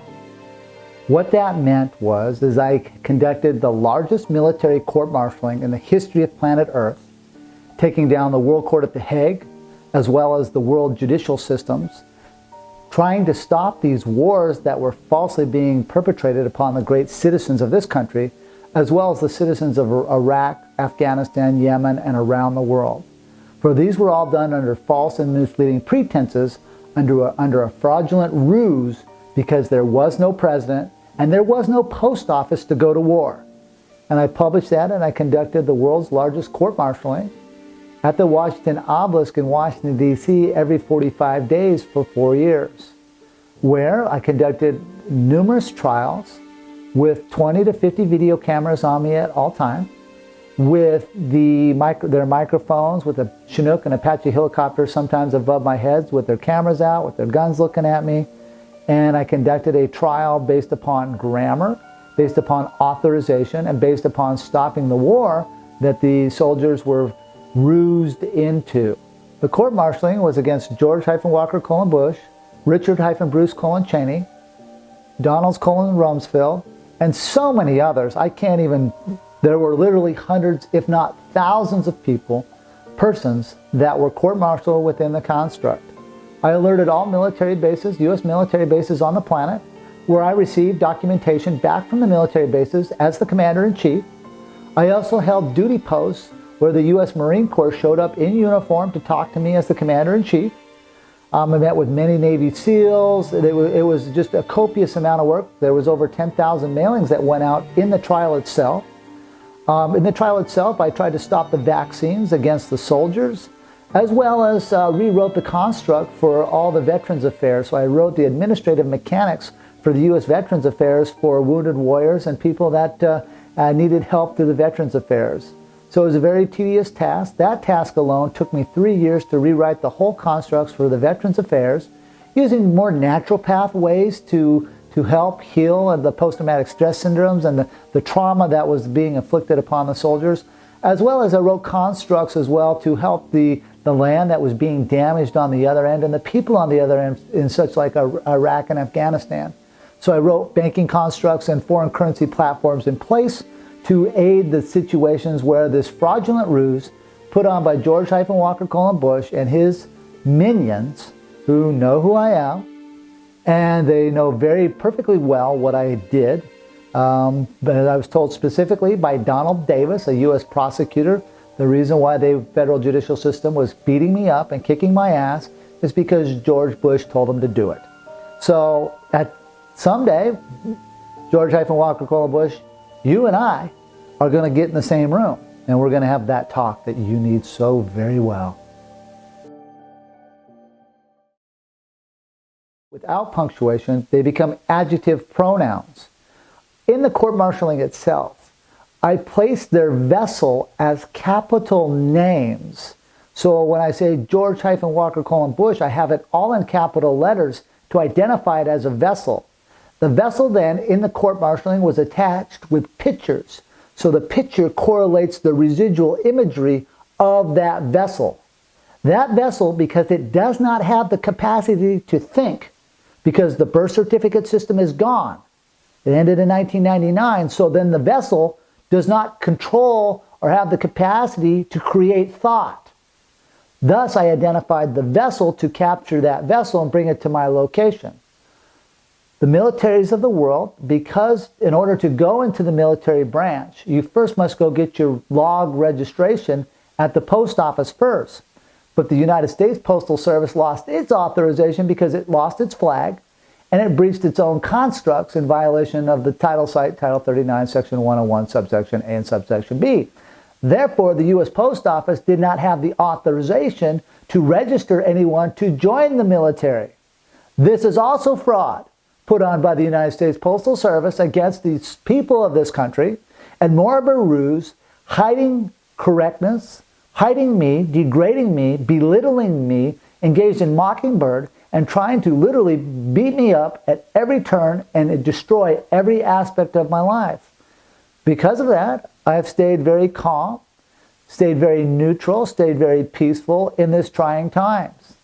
What that meant is I conducted the largest military court-martialing in the history of planet Earth, taking down the World Court at The Hague, as well as the world judicial systems, trying to stop these wars that were falsely being perpetrated upon the great citizens of this country, as well as the citizens of Iraq, Afghanistan, Yemen, and around the world. For these were all done under false and misleading pretenses, under a fraudulent ruse, because there was no president and there was no post office to go to war. And I published that, and I conducted the world's largest court-martialing at the Washington Obelisk in Washington, D.C. every 45 days for 4 years, where I conducted numerous trials with 20 to 50 video cameras on me at all times, with their microphones, with a Chinook and Apache helicopter sometimes above my heads, with their cameras out, with their guns looking at me. And I conducted a trial based upon grammar, based upon authorization, and based upon stopping the war that the soldiers were rused into. The court-martialing was against George-Walker Bush, Richard-Bruce Cheney, Donald Rumsfeld, and so many others. There were literally hundreds, if not thousands of persons that were court-martialed within the construct. I alerted all military bases, U.S. military bases on the planet, where I received documentation back from the military bases as the Commander-in-Chief. I also held duty posts where the U.S. Marine Corps showed up in uniform to talk to me as the Commander-in-Chief. I met with many Navy SEALs. It was just a copious amount of work. There was over 10,000 mailings that went out in the trial itself. In the trial itself, I tried to stop the vaccines against the soldiers, as well as rewrote the construct for all the Veterans Affairs. So I wrote the administrative mechanics for the U.S. Veterans Affairs for wounded warriors and people that needed help through the Veterans Affairs. So it was a very tedious task. That task alone took me 3 years to rewrite the whole constructs for the Veterans Affairs, using more natural pathways to help heal the post-traumatic stress syndromes and the trauma that was being inflicted upon the soldiers, as well as I wrote constructs as well to help the land that was being damaged on the other end and the people on the other end in such like Iraq and Afghanistan. So I wrote banking constructs and foreign currency platforms in place to aid the situations where this fraudulent ruse put on by George-Walker Bush and his minions, who know who I am, and they know very perfectly well what I did. But I was told specifically by Donald Davis, a U.S. prosecutor, the reason why the federal judicial system was beating me up and kicking my ass is because George Bush told them to do it. So someday, George-Walker Bush, you and I are going to get in the same room, and we're going to have that talk that you need so very well. Without punctuation, they become adjective pronouns. In the court-martialing itself, I place their vessel as capital names. So when I say George-Walker Bush, I have it all in capital letters to identify it as a vessel. The vessel then in the court-martialing was attached with pictures. So the picture correlates the residual imagery of that vessel. That vessel, because it does not have the capacity to think, because the birth certificate system is gone. It ended in 1999, so then the vessel does not control or have the capacity to create thought. Thus, I identified the vessel to capture that vessel and bring it to my location. The militaries of the world, because in order to go into the military branch, you first must go get your log registration at the post office first. But the United States Postal Service lost its authorization because it lost its flag and it breached its own constructs in violation of the Title 39, Section 101, subsection A and subsection B. Therefore, the U.S. Post Office did not have the authorization to register anyone to join the military. This is also fraud put on by the United States Postal Service against these people of this country, and more of a ruse, hiding correctness, hiding me, degrading me, belittling me, engaged in mockingbird, and trying to literally beat me up at every turn and destroy every aspect of my life. Because of that, I have stayed very calm, stayed very neutral, stayed very peaceful in this trying times.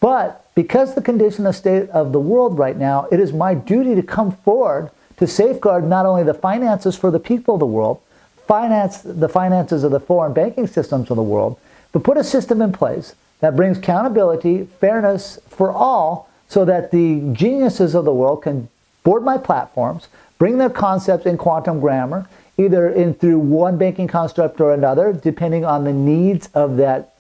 But because the condition of state of the world right now, it is my duty to come forward to safeguard not only the finances for the people of the world, the finances of the foreign banking systems of the world, but put a system in place that brings accountability, fairness for all, so that the geniuses of the world can board my platforms, bring their concepts in quantum grammar, either through one banking construct or another, depending on the needs of that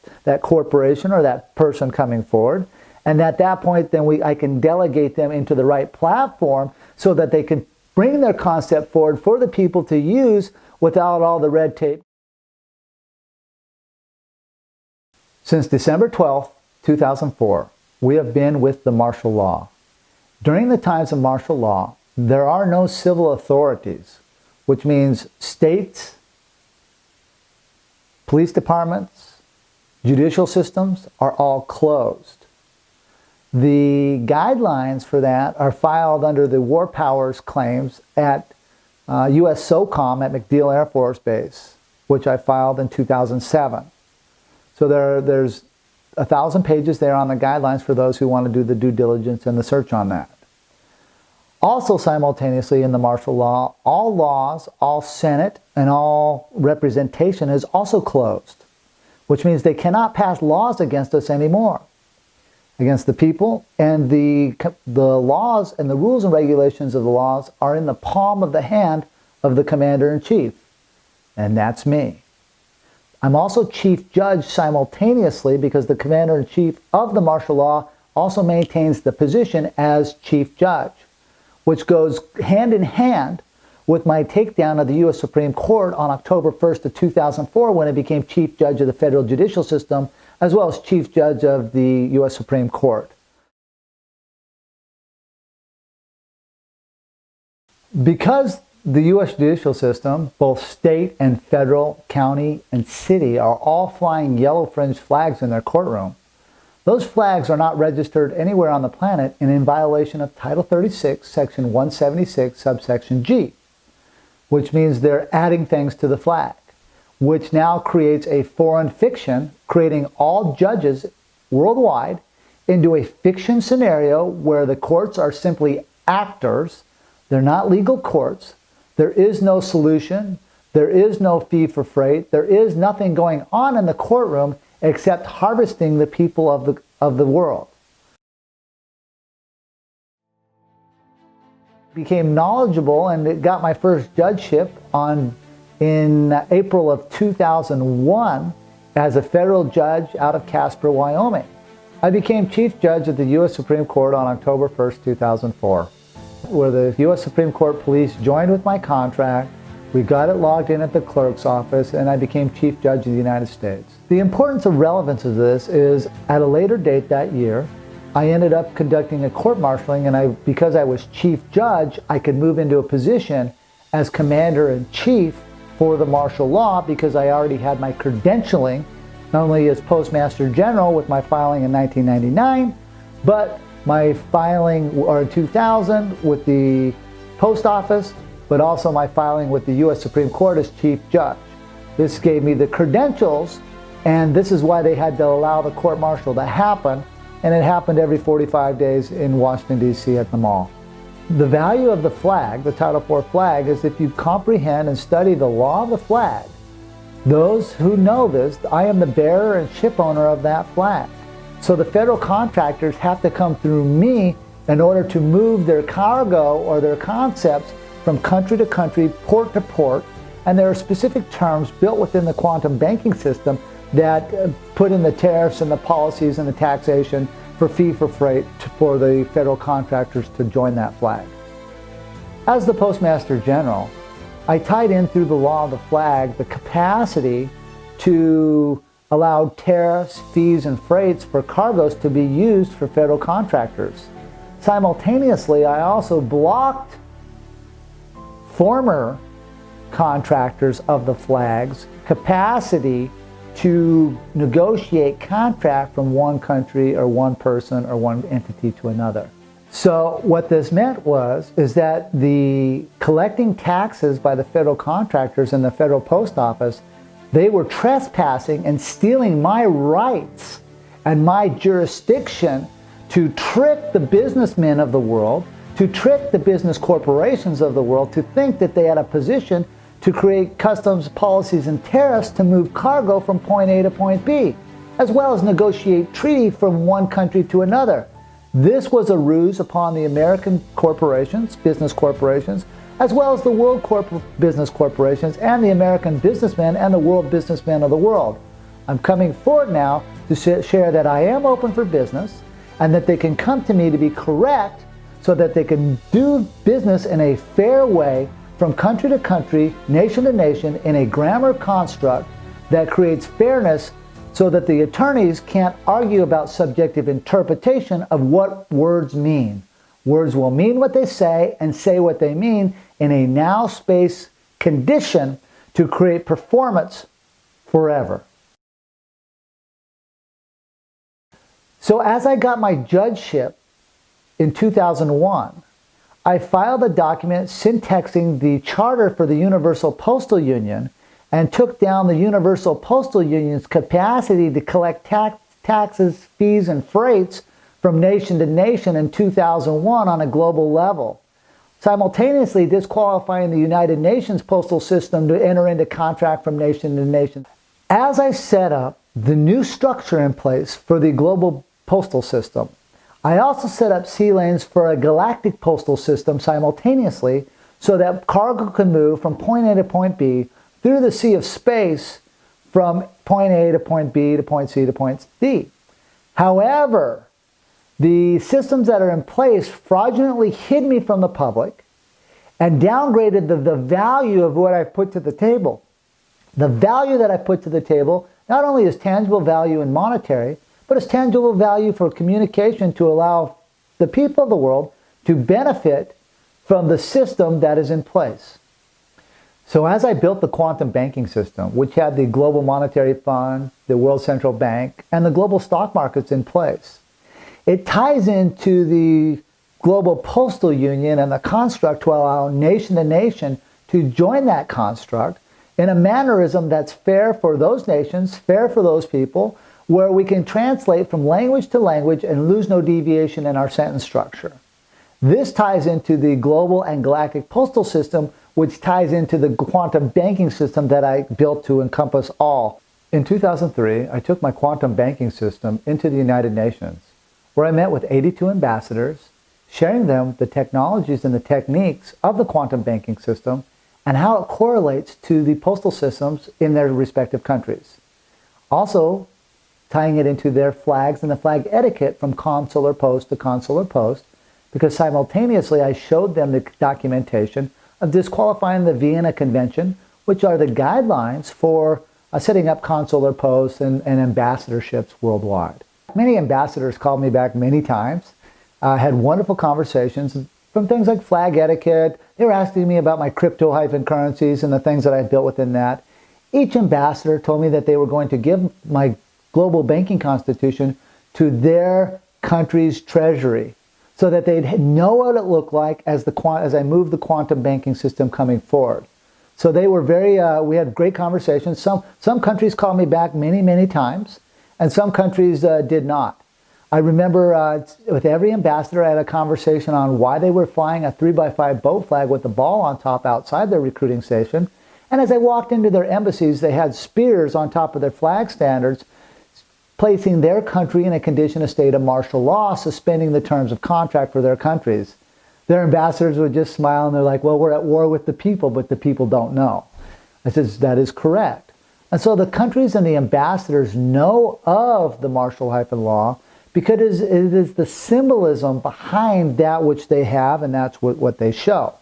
corporation or that person coming forward. And at that point, then I can delegate them into the right platform so that they can bring their concept forward for the people to use without all the red tape. Since December 12, 2004, we have been with the martial law. During the times of martial law, there are no civil authorities, which means states, police departments, judicial systems are all closed. The guidelines for that are filed under the War Powers claims at U.S. SOCOM at MacDill Air Force Base, which I filed in 2007. So there's 1,000 pages there on the guidelines for those who want to do the due diligence and the search on that. Also simultaneously in the martial law, all laws, all Senate, and all representation is also closed, which means they cannot pass laws against us anymore, against the people, and the laws and the rules and regulations of the laws are in the palm of the hand of the Commander-in-Chief, and that's me. I'm also Chief Judge simultaneously because the Commander-in-Chief of the martial law also maintains the position as Chief Judge, which goes hand in hand with my takedown of the U.S. Supreme Court on October 1st of 2004 when I became Chief Judge of the federal judicial system, as well as Chief Judge of the U.S. Supreme Court. Because the U.S. judicial system, both state and federal, county and city, are all flying yellow fringe flags in their courtroom, those flags are not registered anywhere on the planet and in violation of Title 36, Section 176, subsection G, which means they're adding things to the flag, which now creates a foreign fiction, creating all judges worldwide into a fiction scenario where the courts are simply actors. They're not legal courts. There is no solution. There is no fee for freight. There is nothing going on in the courtroom except harvesting the people of the world. Became knowledgeable and got my first judgeship in April of 2001 as a federal judge out of Casper, Wyoming. I became Chief Judge of the U.S. Supreme Court on October 1st, 2004, where the U.S. Supreme Court police joined with my contract. We got it logged in at the clerk's office, and I became Chief Judge of the United States. The importance of relevance of this is, at a later date that year, I ended up conducting a court-martialing, and because I was Chief Judge, I could move into a position as Commander-in-Chief for the martial law because I already had my credentialing, not only as Postmaster General with my filing in 1999, but my filing in 2000 with the Post Office, but also my filing with the U.S. Supreme Court as Chief Judge. This gave me the credentials, and this is why they had to allow the court-martial to happen, and it happened every 45 days in Washington, D.C. at the mall. The value of the flag, the Title IV flag, is if you comprehend and study the law of the flag. Those who know this, I am the bearer and ship owner of that flag. So the federal contractors have to come through me in order to move their cargo or their concepts from country to country, port to port, and there are specific terms built within the quantum banking system that put in the tariffs and the policies and the taxation for fee for freight for the federal contractors to join that flag. As the Postmaster General, I tied in through the law of the flag the capacity to allow tariffs, fees, and freights for cargoes to be used for federal contractors. Simultaneously, I also blocked former contractors of the flag's capacity to negotiate contract from one country or one person or one entity to another. So what this meant is that the collecting taxes by the federal contractors and the federal post office, they were trespassing and stealing my rights and my jurisdiction to trick the businessmen of the world, to trick the business corporations of the world to think that they had a position to create customs policies and tariffs to move cargo from point A to point B, as well as negotiate treaty from one country to another. This was a ruse upon the American corporations, business corporations, as well as the world business corporations and the American businessmen and the world businessmen of the world. I'm coming forward now to share that I am open for business and that they can come to me to be correct so that they can do business in a fair way from country to country, nation to nation, in a grammar construct that creates fairness so that the attorneys can't argue about subjective interpretation of what words mean. Words will mean what they say and say what they mean in a now-space condition to create performance forever. So as I got my judgeship in 2001, I filed a document syntaxing the charter for the Universal Postal Union and took down the Universal Postal Union's capacity to collect taxes, fees, and freights from nation to nation in 2001 on a global level, simultaneously disqualifying the United Nations postal system to enter into contract from nation to nation. As I set up the new structure in place for the global postal system, I also set up sea lanes for a galactic postal system simultaneously so that cargo can move from point A to point B through the sea of space from point A to point B to point C to point D. However, The systems that are in place fraudulently hid me from the public and downgraded the value of what I've put to the table. The value that I put to the table not only is tangible value in monetary, but it's tangible value for communication to allow the people of the world to benefit from the system that is in place. So as I built the quantum banking system, which had the Global Monetary Fund, the World Central Bank, and the global stock markets in place, it ties into the global postal union and the construct to allow nation to nation to join that construct in a mannerism that's fair for those nations, fair for those people, where we can translate from language to language and lose no deviation in our sentence structure. This ties into the global and galactic postal system, which ties into the quantum banking system that I built to encompass all. In 2003, I took my quantum banking system into the United Nations, where I met with 82 ambassadors, sharing them the technologies and the techniques of the quantum banking system and how it correlates to the postal systems in their respective countries. Also, tying it into their flags and the flag etiquette from consular post to consular post, because simultaneously I showed them the documentation of disqualifying the Vienna Convention, which are the guidelines for setting up consular posts and ambassadorships worldwide. Many ambassadors called me back many times, had wonderful conversations from things like flag etiquette. They were asking me about my crypto-currencies and the things that I built within that. Each ambassador told me that they were going to give my global banking constitution to their country's treasury so that they'd know what it looked like as I moved the quantum banking system coming forward. So they were we had great conversations. Some countries called me back many, many times, and some countries did not. I remember with every ambassador, I had a conversation on why they were flying a 3x5 boat flag with the ball on top outside their recruiting station. And as I walked into their embassies, they had spears on top of their flag standards, placing their country in a condition of state of martial law, suspending the terms of contract for their countries. Their ambassadors would just smile and they're like, well, we're at war with the people, but the people don't know. I said, that is correct. And so the countries and the ambassadors know of the martial law because it is the symbolism behind that which they have, and that's what they show.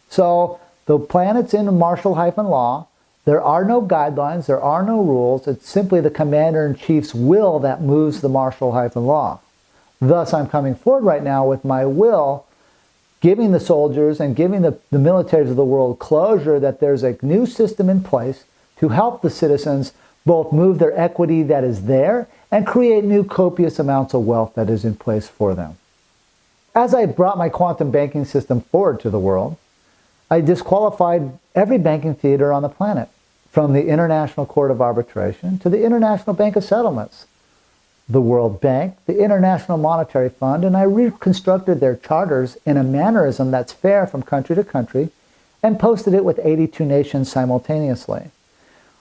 So the planet's in martial law. There are no guidelines, there are no rules. It's simply the commander-in-chief's will that moves the martial law. Thus, I'm coming forward right now with my will, giving the soldiers and giving the militaries of the world closure that there's a new system in place to help the citizens both move their equity that is there and create new copious amounts of wealth that is in place for them. As I brought my quantum banking system forward to the world, I disqualified every banking theater on the planet, from the International Court of Arbitration to the International Bank of Settlements, the World Bank, the International Monetary Fund, and I reconstructed their charters in a mannerism that's fair from country to country and posted it with 82 nations simultaneously.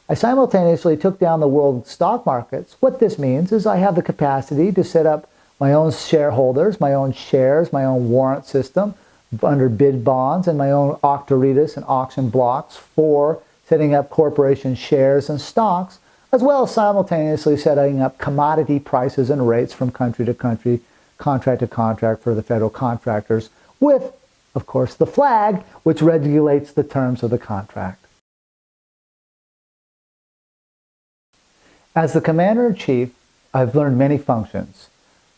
I simultaneously took down the world stock markets. What this means is I have the capacity to set up my own shareholders, my own shares, my own warrant system under bid bonds, and my own octoritas and auction blocks for setting up corporation shares and stocks, as well as simultaneously setting up commodity prices and rates from country to country, contract to contract for the federal contractors with, of course, the flag, which regulates the terms of the contract. As the Commander-in-Chief, I've learned many functions.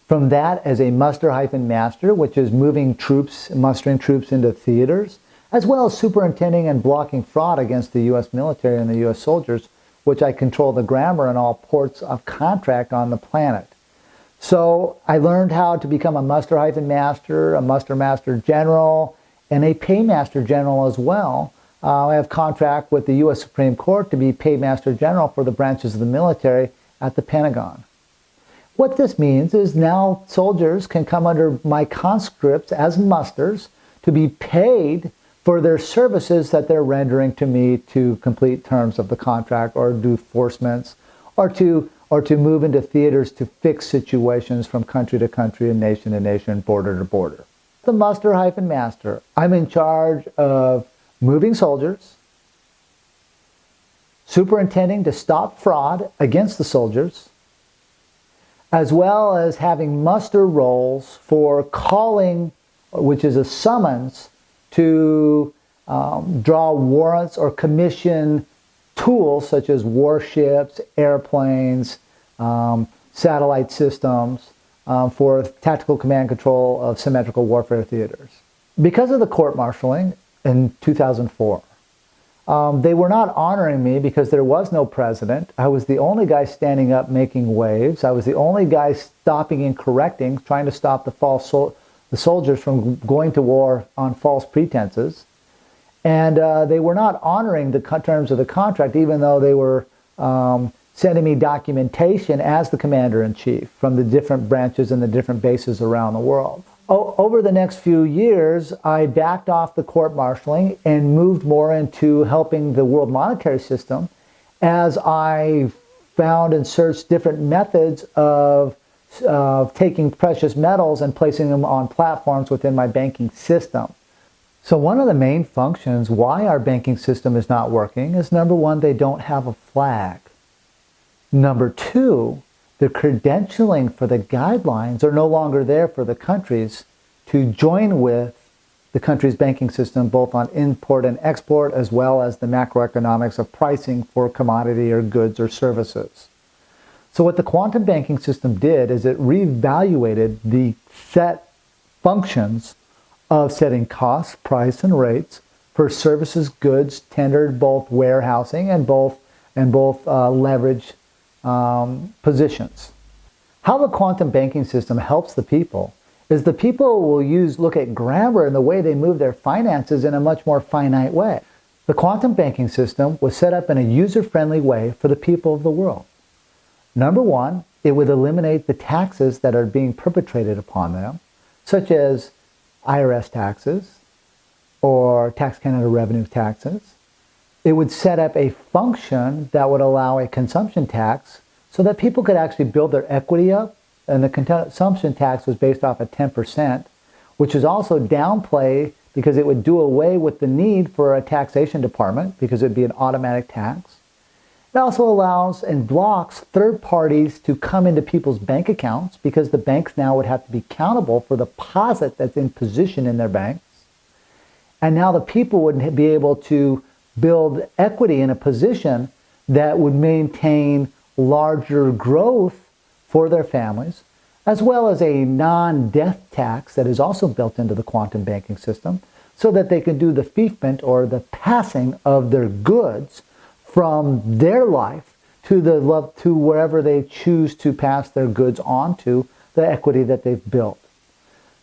From that as a muster-master, which is moving troops, mustering troops into theaters, as well as superintending and blocking fraud against the U.S. military and the U.S. soldiers, which I control the grammar in all ports of contract on the planet. So I learned how to become a muster-master, a muster-master general, and a paymaster general as well. I have contract with the U.S. Supreme Court to be paymaster general for the branches of the military at the Pentagon. What this means is now soldiers can come under my conscripts as musters to be paid for their services that they're rendering to me to complete terms of the contract or do forcements or to move into theaters to fix situations from country to country and nation, border to border. The muster-master, I'm in charge of moving soldiers, superintending to stop fraud against the soldiers, as well as having muster rolls for calling, which is a summons, to draw warrants or commission tools such as warships, airplanes, satellite systems for tactical command control of symmetrical warfare theaters. Because of the court-martialing in 2004, they were not honoring me because there was no president. I was the only guy standing up making waves. I was the only guy stopping and correcting, trying to stop the soldiers from going to war on false pretenses. And they were not honoring the terms of the contract, even though they were sending me documentation as the commander-in-chief from the different branches and the different bases around the world. Over the next few years, I backed off the court-martialing and moved more into helping the world monetary system as I found and searched different methods of taking precious metals and placing them on platforms within my banking system. So one of the main functions why our banking system is not working is, number one, they don't have a flag. Number two, the credentialing for the guidelines are no longer there for the countries to join with the country's banking system, both on import and export, as well as the macroeconomics of pricing for commodity or goods or services. So what the quantum banking system did is it reevaluated the set functions of setting costs, price, and rates for services, goods tendered, both warehousing and both leverage positions. How the quantum banking system helps the people is the people will look at grammar and the way they move their finances in a much more finite way. The quantum banking system was set up in a user-friendly way for the people of the world. Number one, it would eliminate the taxes that are being perpetrated upon them, such as IRS taxes or Tax Canada revenue taxes. It would set up a function that would allow a consumption tax so that people could actually build their equity up, and the consumption tax was based off of 10%, which is also downplay because it would do away with the need for a taxation department because it would be an automatic tax. It also allows and blocks third parties to come into people's bank accounts because the banks now would have to be accountable for the deposit that's in position in their banks. And now the people would be able to build equity in a position that would maintain larger growth for their families, as well as a non-death tax that is also built into the quantum banking system so that they can do the fiefment or the passing of their goods from their life to wherever they choose to pass their goods on to, the equity that they've built.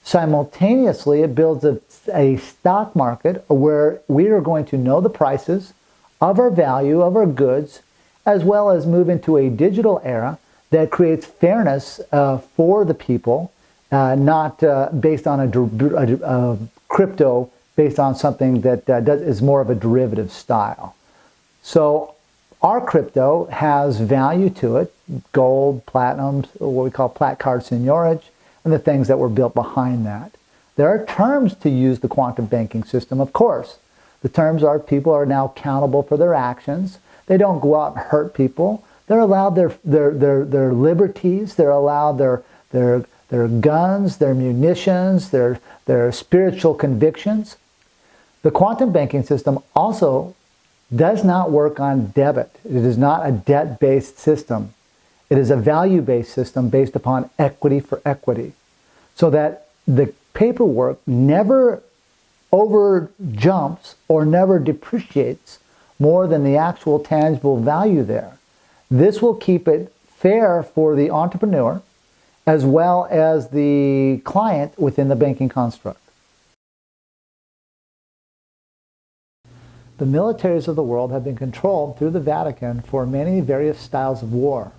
Simultaneously, it builds a stock market where we are going to know the prices of our value of our goods, as well as move into a digital era that creates fairness for the people, not based on a crypto, based on something that is more of a derivative style. So our crypto has value to it, gold, platinum, what we call plat card seigniorage, and the things that were built behind that. There are terms to use the quantum banking system, of course. The terms are people are now accountable for their actions. They don't go out and hurt people. They're allowed their liberties. They're allowed their guns, their munitions, their spiritual convictions. The quantum banking system also does not work on debit. It is not a debt-based system. It is a value-based system based upon equity for equity, so that the paperwork never over jumps or never depreciates more than the actual tangible value there. This will keep it fair for the entrepreneur as well as the client within the banking construct. The militaries of the world have been controlled through the Vatican for many various styles of war,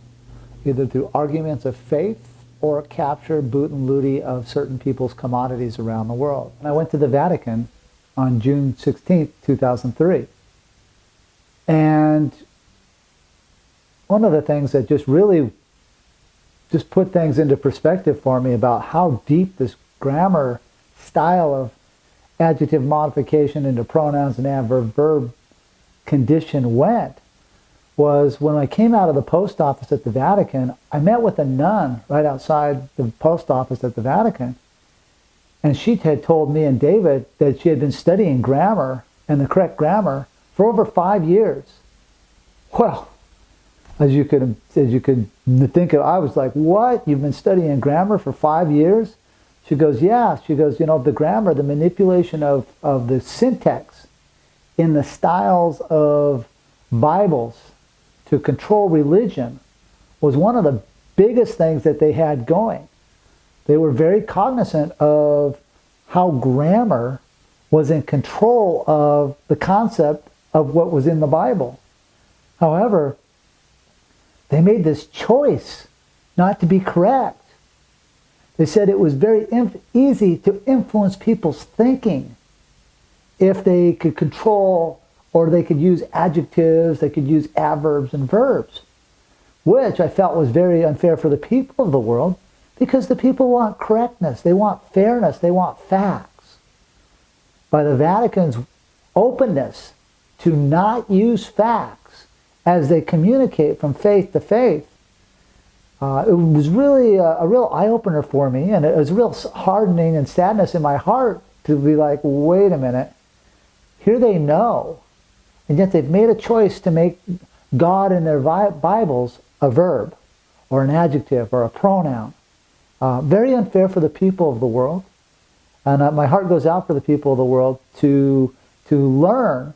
either through arguments of faith or capture, boot, and looting of certain people's commodities around the world. And I went to the Vatican on June 16, 2003. And one of the things that just really put things into perspective for me about how deep this grammar style of adjective modification into pronouns and adverb verb condition went was when I came out of the post office at the Vatican, I met with a nun right outside the post office at the Vatican. And she had told me and David that she had been studying grammar and the correct grammar for over 5 years. Well, as you could think of, I was like, what? You've been studying grammar for 5 years? She goes, yeah. She goes, you know, the grammar, the manipulation of the syntax in the styles of Bibles to control religion was one of the biggest things that they had going. They were very cognizant of how grammar was in control of the concept of what was in the Bible. However, they made this choice not to be correct. They said it was very easy to influence people's thinking if they could control, or they could use adjectives, they could use adverbs and verbs, which I felt was very unfair for the people of the world, because the people want correctness, they want fairness, they want facts. By the Vatican's openness to not use facts as they communicate from faith to faith, it was really a real eye-opener for me, and it was real hardening and sadness in my heart to be like, wait a minute, here they know, and yet they've made a choice to make God in their Bibles a verb, or an adjective, or a pronoun. Very unfair for the people of the world, and my heart goes out for the people of the world to learn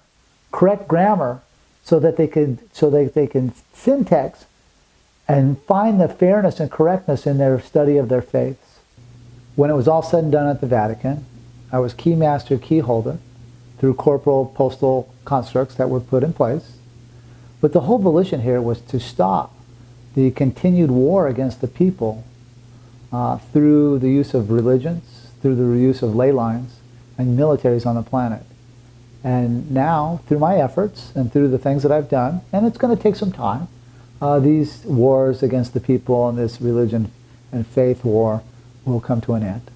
correct grammar so that they can syntax and find the fairness and correctness in their study of their faiths. When it was all said and done at the Vatican, I was key master, key holder through corporal postal constructs that were put in place. But the whole volition here was to stop the continued war against the people through the use of religions, through the use of ley lines and militaries on the planet. And now, through my efforts and through the things that I've done, and it's going to take some time, these wars against the people and this religion and faith war will come to an end.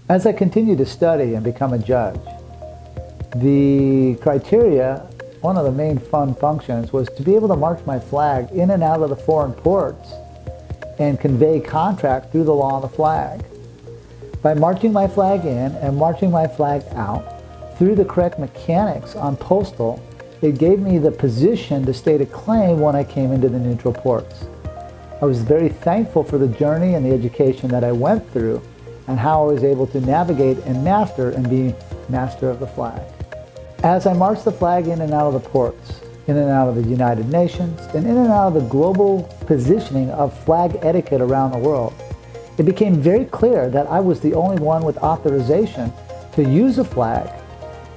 As I continue to study and become a judge, the criteria, one of the main fun functions, was to be able to march my flag in and out of the foreign ports and convey contract through the law of the flag. By marching my flag in and marching my flag out through the correct mechanics on postal, it gave me the position to state a claim when I came into the neutral ports. I was very thankful for the journey and the education that I went through and how I was able to navigate and master and be master of the flag. As I marched the flag in and out of the ports, in and out of the United Nations, and in and out of the global positioning of flag etiquette around the world, it became very clear that I was the only one with authorization to use a flag,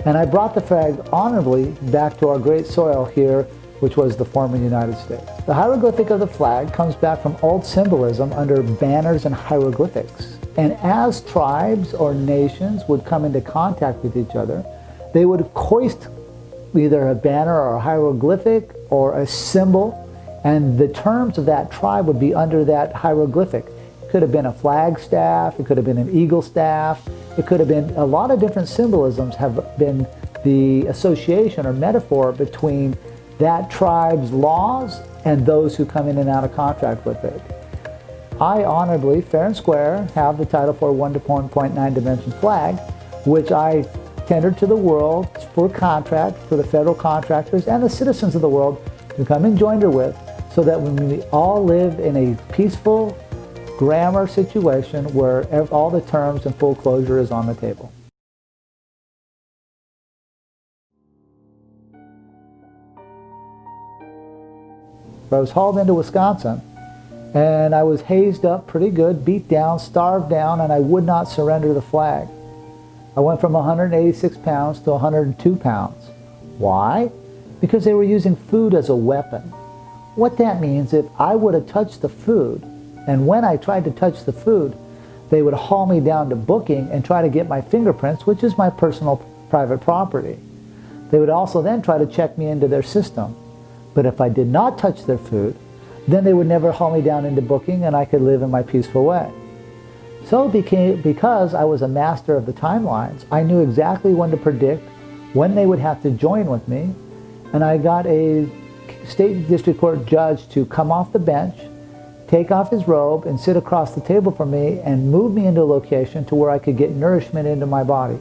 and I brought the flag honorably back to our great soil here, which was the former United States. The hieroglyphic of the flag comes back from old symbolism under banners and hieroglyphics. And as tribes or nations would come into contact with each other, they would hoist either a banner or a hieroglyphic or a symbol, and the terms of that tribe would be under that hieroglyphic. It could have been a flag staff, it could have been an eagle staff, it could have been a lot of different symbolisms have been the association or metaphor between that tribe's laws and those who come in and out of contract with it. I honorably, fair and square, have the Title for 1.9 dimension flag, which I tendered to the world for contract for the federal contractors and the citizens of the world to come in joinder with, so that when we all live in a peaceful grammar situation where all the terms and full closure is on the table. I was hauled into Wisconsin, and I was hazed up pretty good, beat down, starved down, and I would not surrender the flag. I went from 186 pounds to 102 pounds. Why? Because they were using food as a weapon. What that means, if I would have touched the food, and when I tried to touch the food, they would haul me down to booking and try to get my fingerprints, which is my personal private property. They would also then try to check me into their system. But if I did not touch their food, then they would never haul me down into booking and I could live in my peaceful way. So because I was a master of the timelines, I knew exactly when to predict when they would have to join with me, and I got a state district court judge to come off the bench, take off his robe, and sit across the table from me and move me into a location to where I could get nourishment into my body.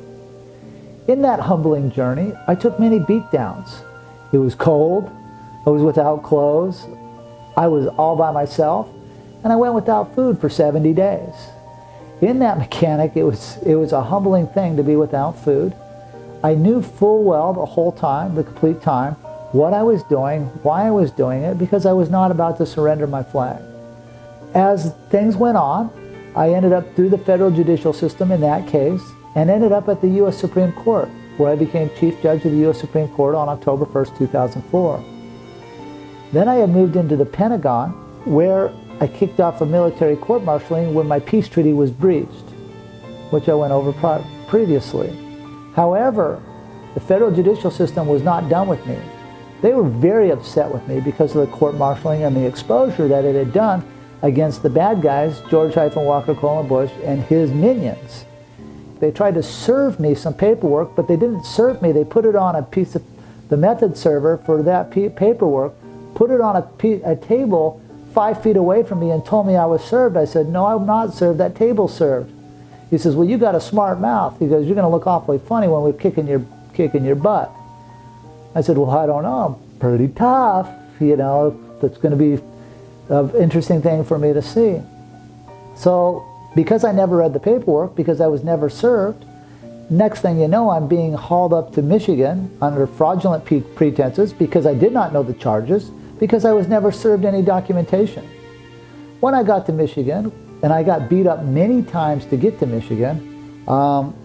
In that humbling journey, I took many beatdowns. It was cold, I was without clothes, I was all by myself, and I went without food for 70 days. In that mechanic, it was a humbling thing to be without food. I knew full well the whole time, the complete time, what I was doing, why I was doing it, because I was not about to surrender my flag. As things went on, I ended up through the federal judicial system in that case, and ended up at the U.S. Supreme Court, where I became Chief Judge of the U.S. Supreme Court on October 1st, 2004. Then I had moved into the Pentagon, where I kicked off a military court-martialing when my peace treaty was breached, which I went over previously. However, the federal judicial system was not done with me. They were very upset with me because of the court-martialing and the exposure that it had done against the bad guys, George Walker Bush and his minions. They tried to serve me some paperwork, but they didn't serve me. They put it on a piece of the method server for that paperwork, put it on a table 5 feet away from me and told me I was served. I said, no, I'm not served, that table's served. He says, well, you got a smart mouth. He goes, you're gonna look awfully funny when we're kicking your butt. I said, well, I don't know, I'm pretty tough, you know, that's gonna be an interesting thing for me to see. So, because I never read the paperwork, because I was never served, next thing you know, I'm being hauled up to Michigan under fraudulent pretenses because I did not know the charges, because I was never served any documentation. When I got to Michigan, and I got beat up many times to get to Michigan,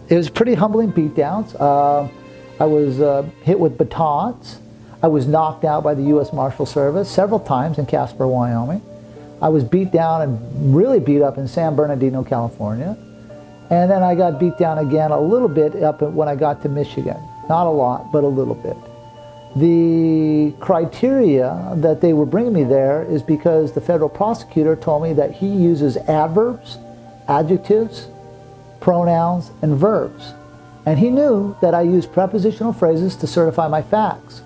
it was pretty humbling beatdowns. I was hit with batons. I was knocked out by the U.S. Marshal Service several times in Casper, Wyoming. I was beat down and really beat up in San Bernardino, California. And then I got beat down again a little bit when I got to Michigan. Not a lot, but a little bit. The criteria that they were bringing me there is because the federal prosecutor told me that he uses adverbs, adjectives, pronouns, and verbs. And he knew that I used prepositional phrases to certify my facts.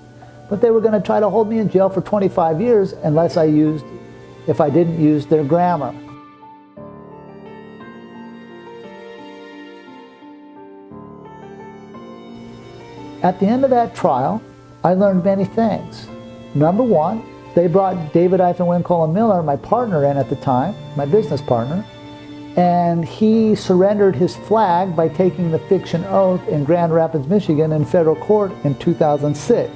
But they were going to try to hold me in jail for 25 years if I didn't use their grammar. At the end of that trial, I learned many things. Number one, they brought David Wynn Miller, my partner in at the time, my business partner, and he surrendered his flag by taking the fiction oath in Grand Rapids, Michigan in federal court in 2006.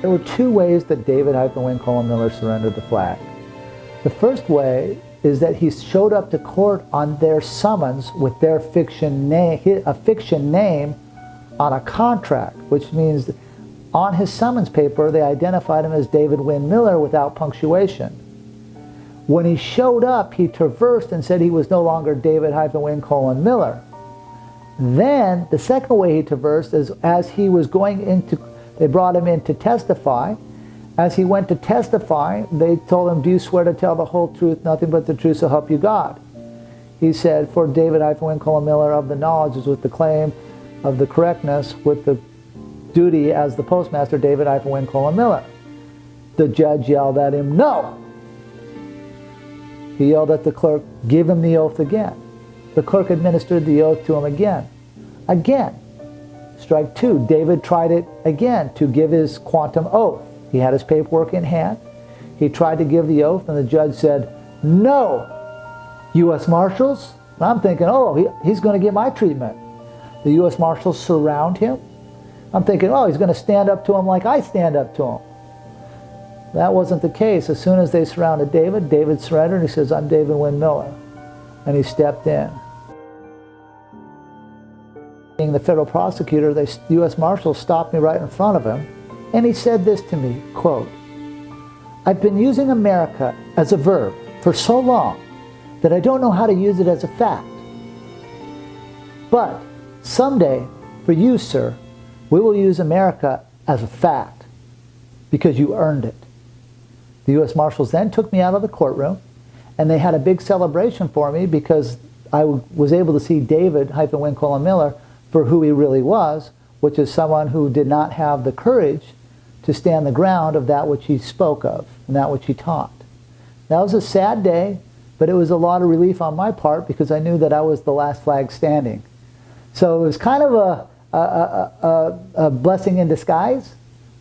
There were two ways that David Wynn Miller surrendered the flag. The first way is that he showed up to court on their summons with their fiction name, a fiction name on a contract, which means on his summons paper they identified him as David Wynn Miller without punctuation. When he showed up, he traversed and said he was no longer David Wynn Miller. Then the second way he traversed is as he was going into, they brought him in to testify. As he went to testify, they told him, do you swear to tell the whole truth, nothing but the truth, so help you God? He said, for David Wynn Miller, of the knowledge is with the claim of the correctness, with the duty as the postmaster, David Wynn Miller. The judge yelled at him, no! He yelled at the clerk, give him the oath again. The clerk administered the oath to him again. Again. Strike two. David tried it again to give his quantum oath. He had his paperwork in hand. He tried to give the oath, and the judge said, no! U.S. Marshals? And I'm thinking, oh, he's going to get my treatment. The U.S. Marshals surround him. I'm thinking, oh, he's going to stand up to him like I stand up to him. That wasn't the case. As soon as they surrounded David, David surrendered and he says, I'm David Wynn Miller. And he stepped in. Being the federal prosecutor, the U.S. Marshals stopped me right in front of him, and he said this to me, quote, I've been using America as a verb for so long that I don't know how to use it as a fact. But someday, for you, sir, we will use America as a fact because you earned it. The U.S. Marshals then took me out of the courtroom, and they had a big celebration for me because I was able to see David-Win-Colin-Miller for who he really was, which is someone who did not have the courage to stand the ground of that which he spoke of and that which he taught. That was a sad day, but it was a lot of relief on my part because I knew that I was the last flag standing. So it was kind of a blessing in disguise,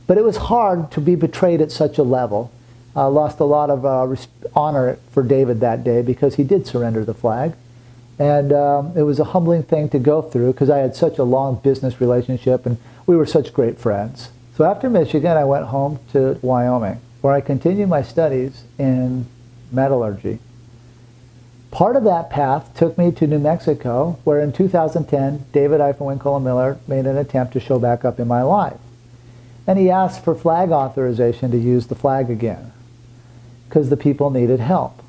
but it was hard to be betrayed at such a level. I lost a lot of honor for David that day because he did surrender the flag. And it was a humbling thing to go through because I had such a long business relationship and we were such great friends. So after Michigan, I went home to Wyoming, where I continued my studies in metallurgy. Part of that path took me to New Mexico, where in 2010, David-Win-Colin-Miller made an attempt to show back up in my life. And he asked for flag authorization to use the flag again, because the people needed help.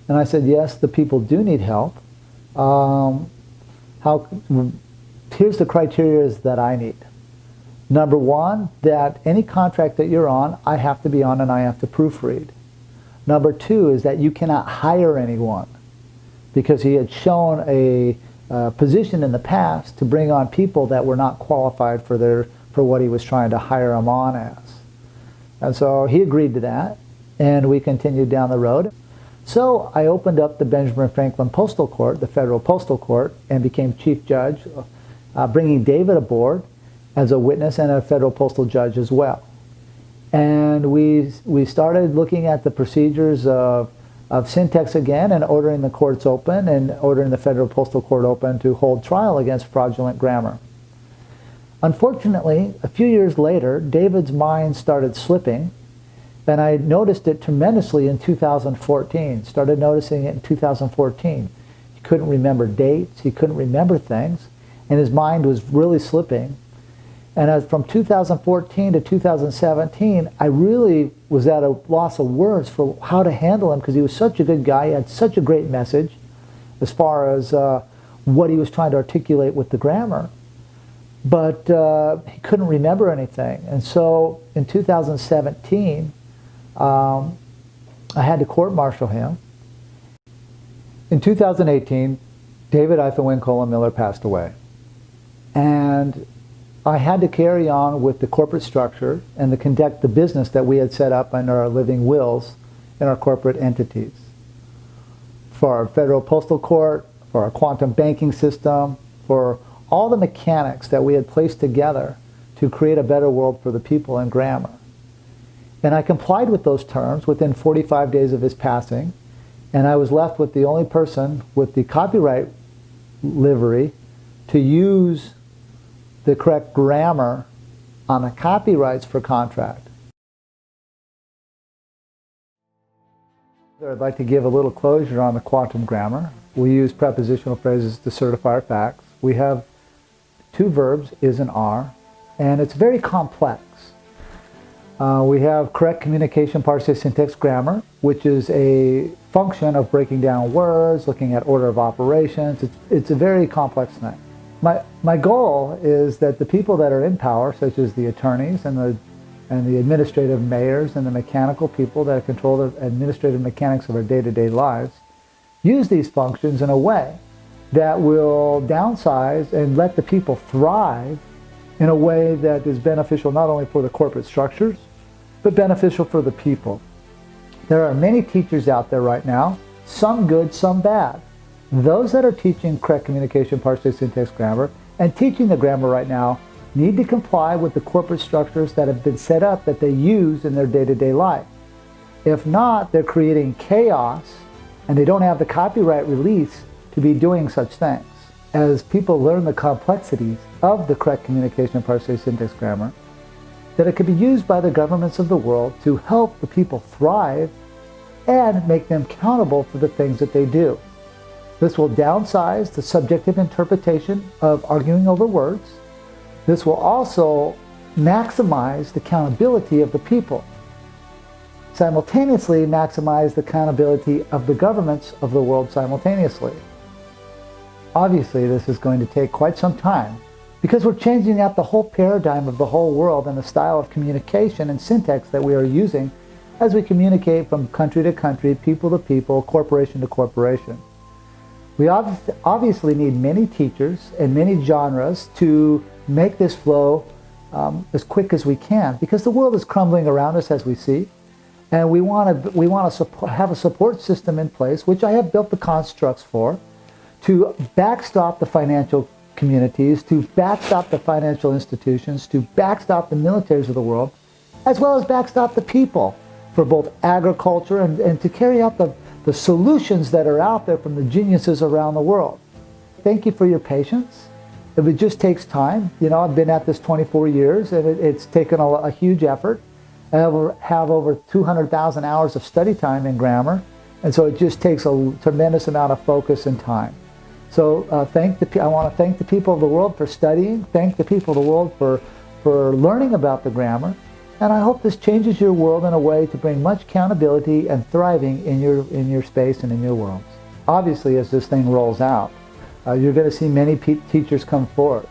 And I said, yes, the people do need help. Here's the criteria that I need. Number one, that any contract that you're on, I have to be on and I have to proofread. Number two is that you cannot hire anyone, because he had shown a position in the past to bring on people that were not qualified for what he was trying to hire them on as. And so he agreed to that, and we continued down the road. So I opened up the Benjamin Franklin Postal Court, the federal postal court, and became chief judge, bringing David aboard as a witness and a federal postal judge as well. And we started looking at the procedures of syntax again and ordering the courts open and ordering the federal postal court open to hold trial against fraudulent grammar. Unfortunately, a few years later, David's mind started slipping, and I noticed it tremendously in 2014, started noticing it in 2014. He couldn't remember dates, he couldn't remember things, and his mind was really slipping. And from 2014 to 2017, I really was at a loss of words for how to handle him, because he was such a good guy, he had such a great message as far as what he was trying to articulate with the grammar. But he couldn't remember anything. And so in 2017, I had to court-martial him. In 2018, David-Win-Colin-Miller passed away. And I had to carry on with the corporate structure and to conduct the business that we had set up under our living wills in our corporate entities. For our federal postal court, for our quantum banking system, for all the mechanics that we had placed together to create a better world for the people in grammar. And I complied with those terms within 45 days of his passing, and I was left with the only person with the copyright livery to use the correct grammar on the copyrights for contract. I'd like to give a little closure on the quantum grammar. We use prepositional phrases to certify our facts. We have two verbs, is and are, and it's very complex. We have correct communication, parsing, syntax, grammar, which is a function of breaking down words, looking at order of operations. It's a very complex thing. My goal is that the people that are in power, such as the attorneys and the administrative mayors and the mechanical people that control the administrative mechanics of our day-to-day lives, use these functions in a way that will downsize and let the people thrive in a way that is beneficial not only for the corporate structures, but beneficial for the people. There are many teachers out there right now, some good, some bad. Those that are teaching correct communication, parsing, syntax, grammar, and teaching the grammar right now need to comply with the corporate structures that have been set up that they use in their day-to-day life. If not, they're creating chaos, and they don't have the copyright release to be doing such things. As people learn the complexities of the correct communication, parsing, syntax, grammar, that it could be used by the governments of the world to help the people thrive and make them accountable for the things that they do. This will downsize the subjective interpretation of arguing over words. This will also maximize the accountability of the people. Simultaneously maximize the accountability of the governments of the world simultaneously. Obviously, this is going to take quite some time because we're changing out the whole paradigm of the whole world and the style of communication and syntax that we are using as we communicate from country to country, people to people, corporation to corporation. We obviously need many teachers and many genres to make this flow as quick as we can, because the world is crumbling around us as we see, and we want to have a support system in place, which I have built the constructs for, to backstop the financial communities, to backstop the financial institutions, to backstop the militaries of the world, as well as backstop the people for both agriculture and to carry out the solutions that are out there from the geniuses around the world. Thank you for your patience. It just takes time. You know, I've been at this 24 years, and it's taken a huge effort. I have over 200,000 hours of study time in grammar, and so it just takes a tremendous amount of focus and time. So I want to thank the people of the world for studying, thank the people of the world for learning about the grammar, and I hope this changes your world in a way to bring much accountability and thriving in your space and in your worlds. Obviously, as this thing rolls out, you're going to see many teachers come forward.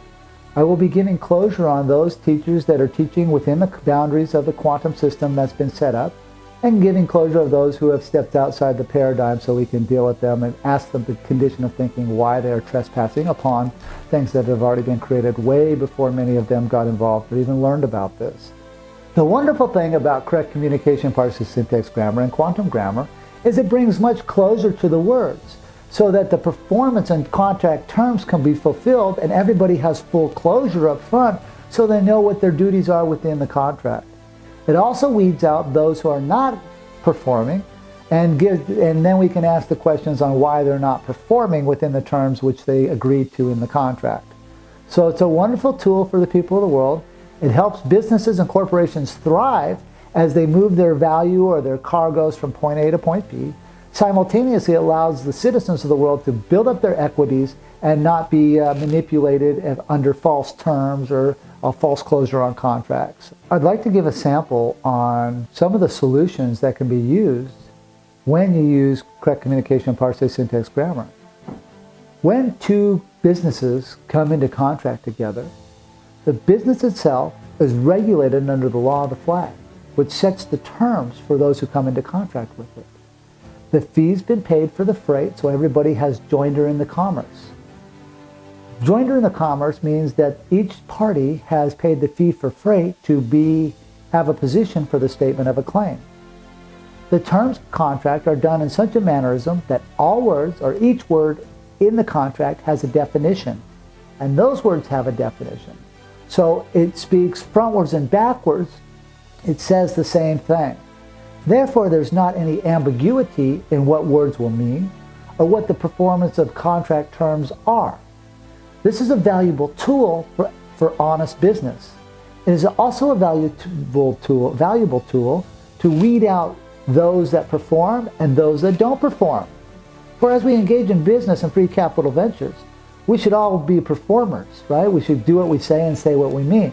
I will be giving closure on those teachers that are teaching within the boundaries of the quantum system that's been set up, and giving closure of those who have stepped outside the paradigm so we can deal with them and ask them the condition of thinking why they are trespassing upon things that have already been created way before many of them got involved or even learned about this. The wonderful thing about correct communication, parsing, syntax, grammar, and quantum grammar is it brings much closure to the words, so that the performance and contract terms can be fulfilled and everybody has full closure up front so they know what their duties are within the contract. It also weeds out those who are not performing, and then we can ask the questions on why they're not performing within the terms which they agreed to in the contract. So it's a wonderful tool for the people of the world. It helps businesses and corporations thrive as they move their value or their cargoes from point A to point B. Simultaneously, it allows the citizens of the world to build up their equities and not be manipulated under false terms or a false closure on contracts. I'd like to give a sample on some of the solutions that can be used when you use correct communication, parsing, syntax, grammar. When two businesses come into contract together, the business itself is regulated under the law of the flag, which sets the terms for those who come into contract with it. The fee's been paid for the freight, so everybody has joinder in the commerce. Joinder in the commerce means that each party has paid the fee for freight to have a position for the statement of a claim. The terms of contract are done in such a mannerism that all words, or each word in the contract, has a definition, and those words have a definition. So it speaks frontwards and backwards. It says the same thing. Therefore, there's not any ambiguity in what words will mean or what the performance of contract terms are. This is a valuable tool for honest business. It is also a valuable tool to weed out those that perform and those that don't perform. For as we engage in business and free capital ventures, we should all be performers, right? We should do what we say and say what we mean.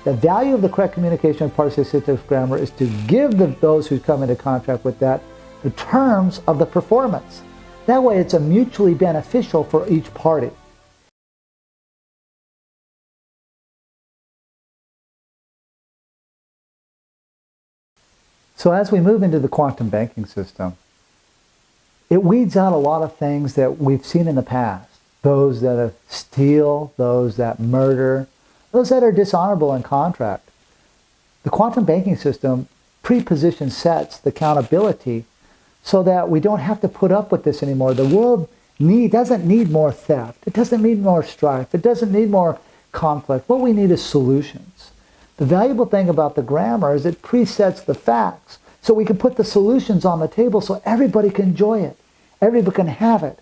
The value of the correct communication of parsing, syntax, grammar is to give those who come into contract with that the terms of the performance. That way it's a mutually beneficial for each party. So as we move into the quantum banking system, it weeds out a lot of things that we've seen in the past. Those that steal, those that murder, those that are dishonorable in contract. The quantum banking system pre-position sets the accountability so that we don't have to put up with this anymore. The world doesn't need more theft. It doesn't need more strife. It doesn't need more conflict. What we need is solutions. The valuable thing about the grammar is it presets the facts so we can put the solutions on the table so everybody can enjoy it. Everybody can have it.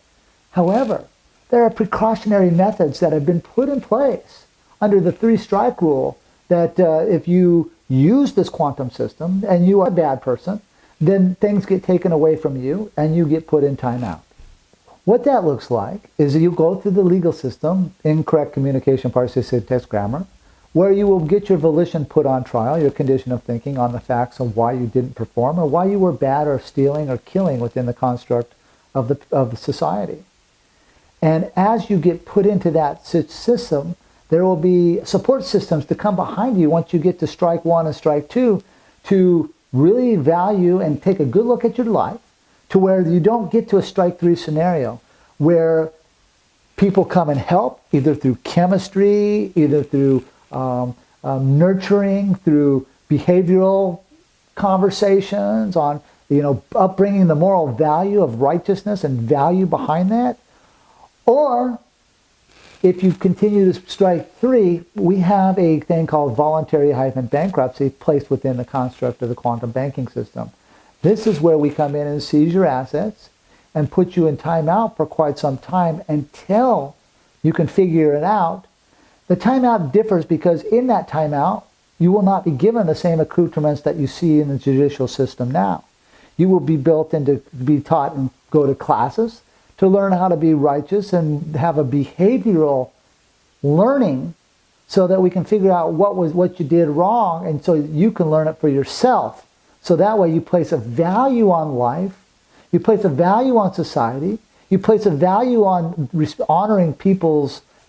However, there are precautionary methods that have been put in place under the three-strike rule that if you use this quantum system and you are a bad person, then things get taken away from you and you get put in timeout. What that looks like is you go through the legal system, incorrect communication, parsing, syntax, grammar, where you will get your volition put on trial, your condition of thinking on the facts of why you didn't perform or why you were bad or stealing or killing within the construct of the society. And as you get put into that system, there will be support systems to come behind you once you get to strike one and strike two to really value and take a good look at your life to where you don't get to a strike three scenario where people come and help, either through chemistry, either through nurturing, through behavioral conversations on, upbringing the moral value of righteousness and value behind that. Or if you continue to strike 3, we have a thing called voluntary-bankruptcy placed within the construct of the quantum banking system. This is where we come in and seize your assets and put you in timeout for quite some time until you can figure it out. The timeout differs because in that timeout, you will not be given the same accoutrements that you see in the judicial system now. You will be built into, be taught and go to classes to learn how to be righteous and have a behavioral learning so that we can figure out what you did wrong, and so you can learn it for yourself. So that way you place a value on life, you place a value on society, you place a value on honoring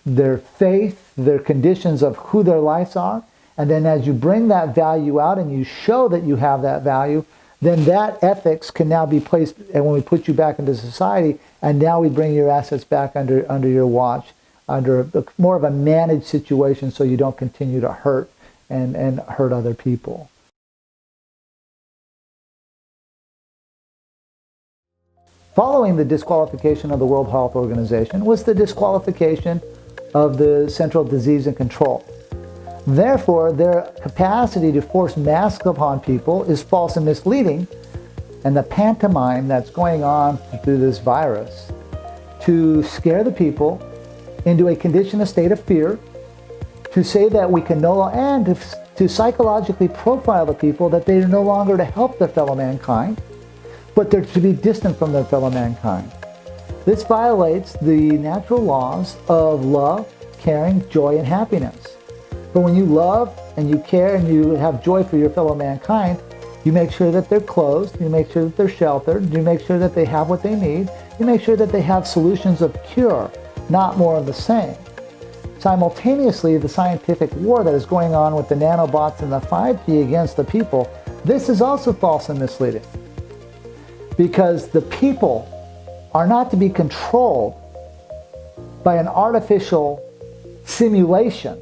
their faith, their conditions of who their lives are, and then as you bring that value out and you show that you have that value, then that ethics can now be placed, and when we put you back into society, and now we bring your assets back under your watch, under more of a managed situation so you don't continue to hurt and hurt other people. Following the disqualification of the World Health Organization was the disqualification of the Central Disease and Control. Therefore, their capacity to force masks upon people is false and misleading, and the pantomime that's going on through this virus to scare the people into a condition, a state of fear, to say that we can and to psychologically profile the people that they are no longer to help their fellow mankind, but they're to be distant from their fellow mankind. This violates the natural laws of love, caring, joy, and happiness. But when you love and you care and you have joy for your fellow mankind, you make sure that they're clothed, you make sure that they're sheltered, you make sure that they have what they need, you make sure that they have solutions of cure, not more of the same. Simultaneously, the scientific war that is going on with the nanobots and the 5G against the people, this is also false and misleading. Because the people are not to be controlled by an artificial simulation,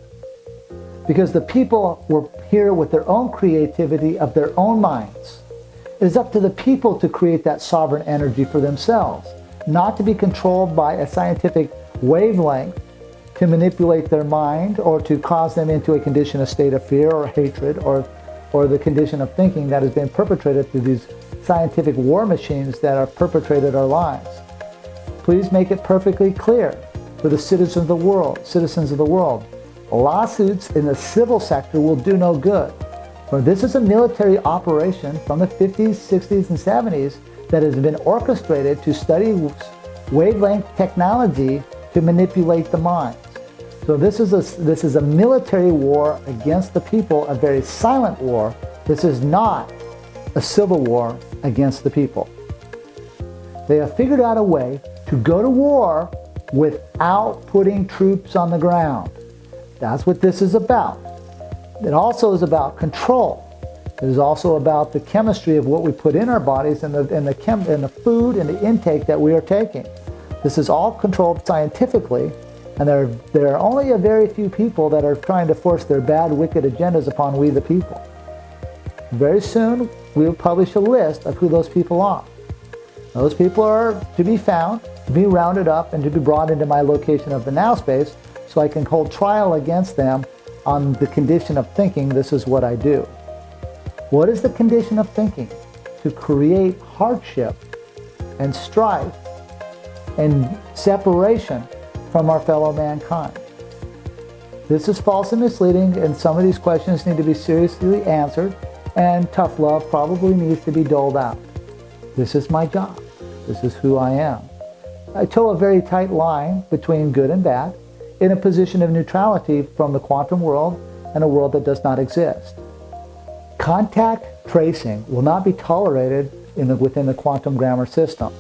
because the people were here with their own creativity of their own minds. It is up to the people to create that sovereign energy for themselves, not to be controlled by a scientific wavelength to manipulate their mind or to cause them into a condition, a state of fear or hatred or the condition of thinking that has been perpetrated through these scientific war machines that are perpetrated our lives. Please make it perfectly clear for the citizens of the world, lawsuits in the civil sector will do no good. For this is a military operation from the 50s, 60s, and 70s that has been orchestrated to study wavelength technology to manipulate the minds. So this is a military war against the people, a very silent war. This is not a civil war against the people. They have figured out a way to go to war without putting troops on the ground. That's what this is about. It also is about control. It is also about the chemistry of what we put in our bodies and the food and the intake that we are taking. This is all controlled scientifically, and there are only a very few people that are trying to force their bad, wicked agendas upon we the people. Very soon, we will publish a list of who those people are. Those people are to be found, to be rounded up, and to be brought into my location of the now space so I can hold trial against them on the condition of thinking this is what I do. What is the condition of thinking? To create hardship and strife and separation from our fellow mankind. This is false and misleading, and some of these questions need to be seriously answered, and tough love probably needs to be doled out. This is my job. This is who I am. I toe a very tight line between good and bad in a position of neutrality from the quantum world and a world that does not exist. Contact tracing will not be tolerated within the quantum grammar system.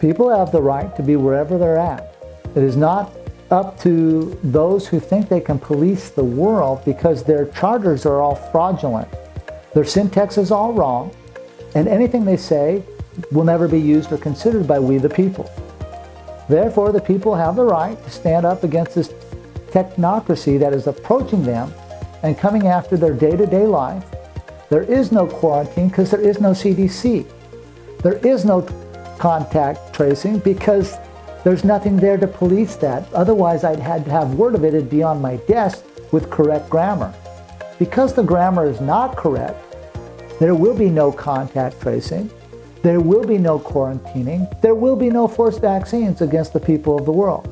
People have the right to be wherever they're at. It is not up to those who think they can police the world because their charters are all fraudulent. Their syntax is all wrong, and anything they say will never be used or considered by we the people. Therefore, the people have the right to stand up against this technocracy that is approaching them and coming after their day-to-day life. There is no quarantine because there is no CDC. There is no contact tracing because there's nothing there to police that. Otherwise, I'd had to have word of it. It'd be on my desk with correct grammar. Because the grammar is not correct, there will be no contact tracing. There will be no quarantining. There will be no forced vaccines against the people of the world.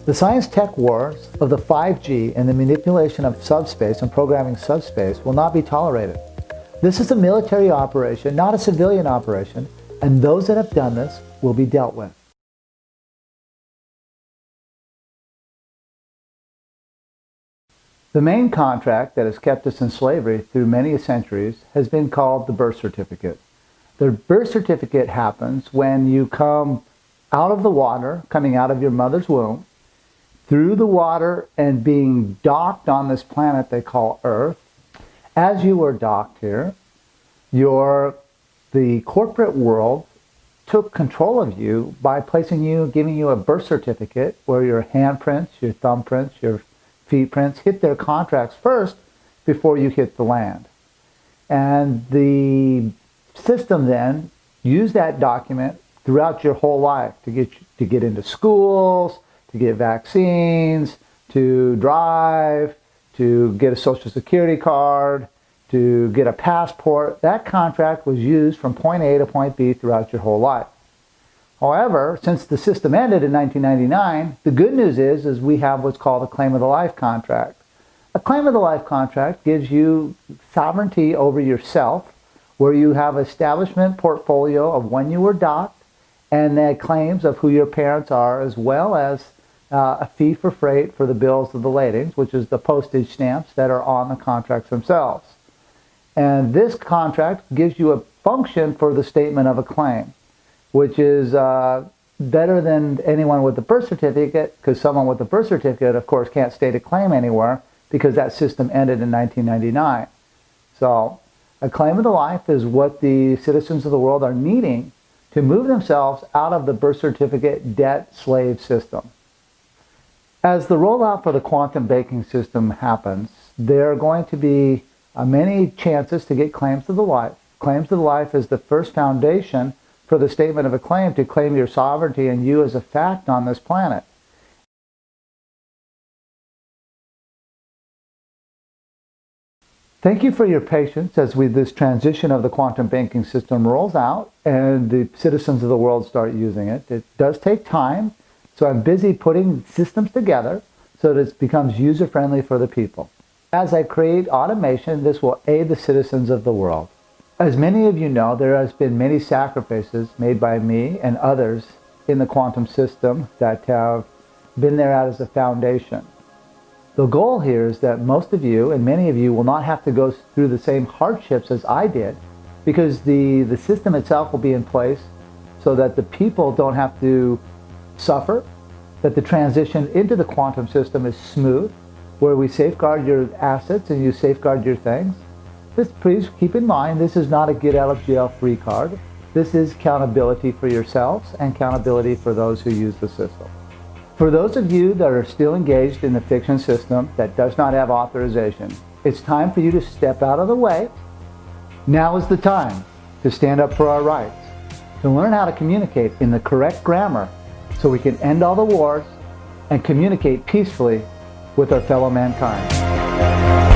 The science-tech wars of the 5G and the manipulation of subspace and programming subspace will not be tolerated. This is a military operation, not a civilian operation, and those that have done this will be dealt with. The main contract that has kept us in slavery through many centuries has been called the birth certificate. The birth certificate happens when you come out of the water, coming out of your mother's womb, through the water and being docked on this planet they call Earth. As you were docked here, the corporate world took control of you by giving you a birth certificate where your handprints, your thumbprints, your feet prints hit their contracts first before you hit the land. And the system then used that document throughout your whole life to get into schools, to get vaccines, to drive, to get a Social Security card, to get a passport. That contract was used from point A to point B throughout your whole life. However, since the system ended in 1999, the good news is we have what's called a claim of the life contract. A claim of the life contract gives you sovereignty over yourself, where you have establishment portfolio of when you were docked and the claims of who your parents are, as well as a fee for freight for the bills of the ladings, which is the postage stamps that are on the contracts themselves. And this contract gives you a function for the statement of a claim, which is better than anyone with a birth certificate, because someone with a birth certificate, of course, can't state a claim anywhere because that system ended in 1999. So a claim of the life is what the citizens of the world are needing to move themselves out of the birth certificate debt slave system. As the rollout for the quantum banking system happens, there are going to be many chances to get claims of the life. Claims of the life is the first foundation for the statement of a claim to claim your sovereignty and you as a fact on this planet. Thank you for your patience as this transition of the quantum banking system rolls out and the citizens of the world start using it. It does take time, so I'm busy putting systems together so that it becomes user-friendly for the people. As I create automation, this will aid the citizens of the world. As many of you know, there has been many sacrifices made by me and others in the quantum system that have been there as a foundation. The goal here is that most of you and many of you will not have to go through the same hardships as I did, because the system itself will be in place so that the people don't have to suffer, that the transition into the quantum system is smooth, where we safeguard your assets and you safeguard your things. Please keep in mind, this is not a get out of jail free card. This is accountability for yourselves and accountability for those who use the system. For those of you that are still engaged in the fiction system that does not have authorization, it's time for you to step out of the way. Now is the time to stand up for our rights, to learn how to communicate in the correct grammar so we can end all the wars and communicate peacefully with our fellow mankind.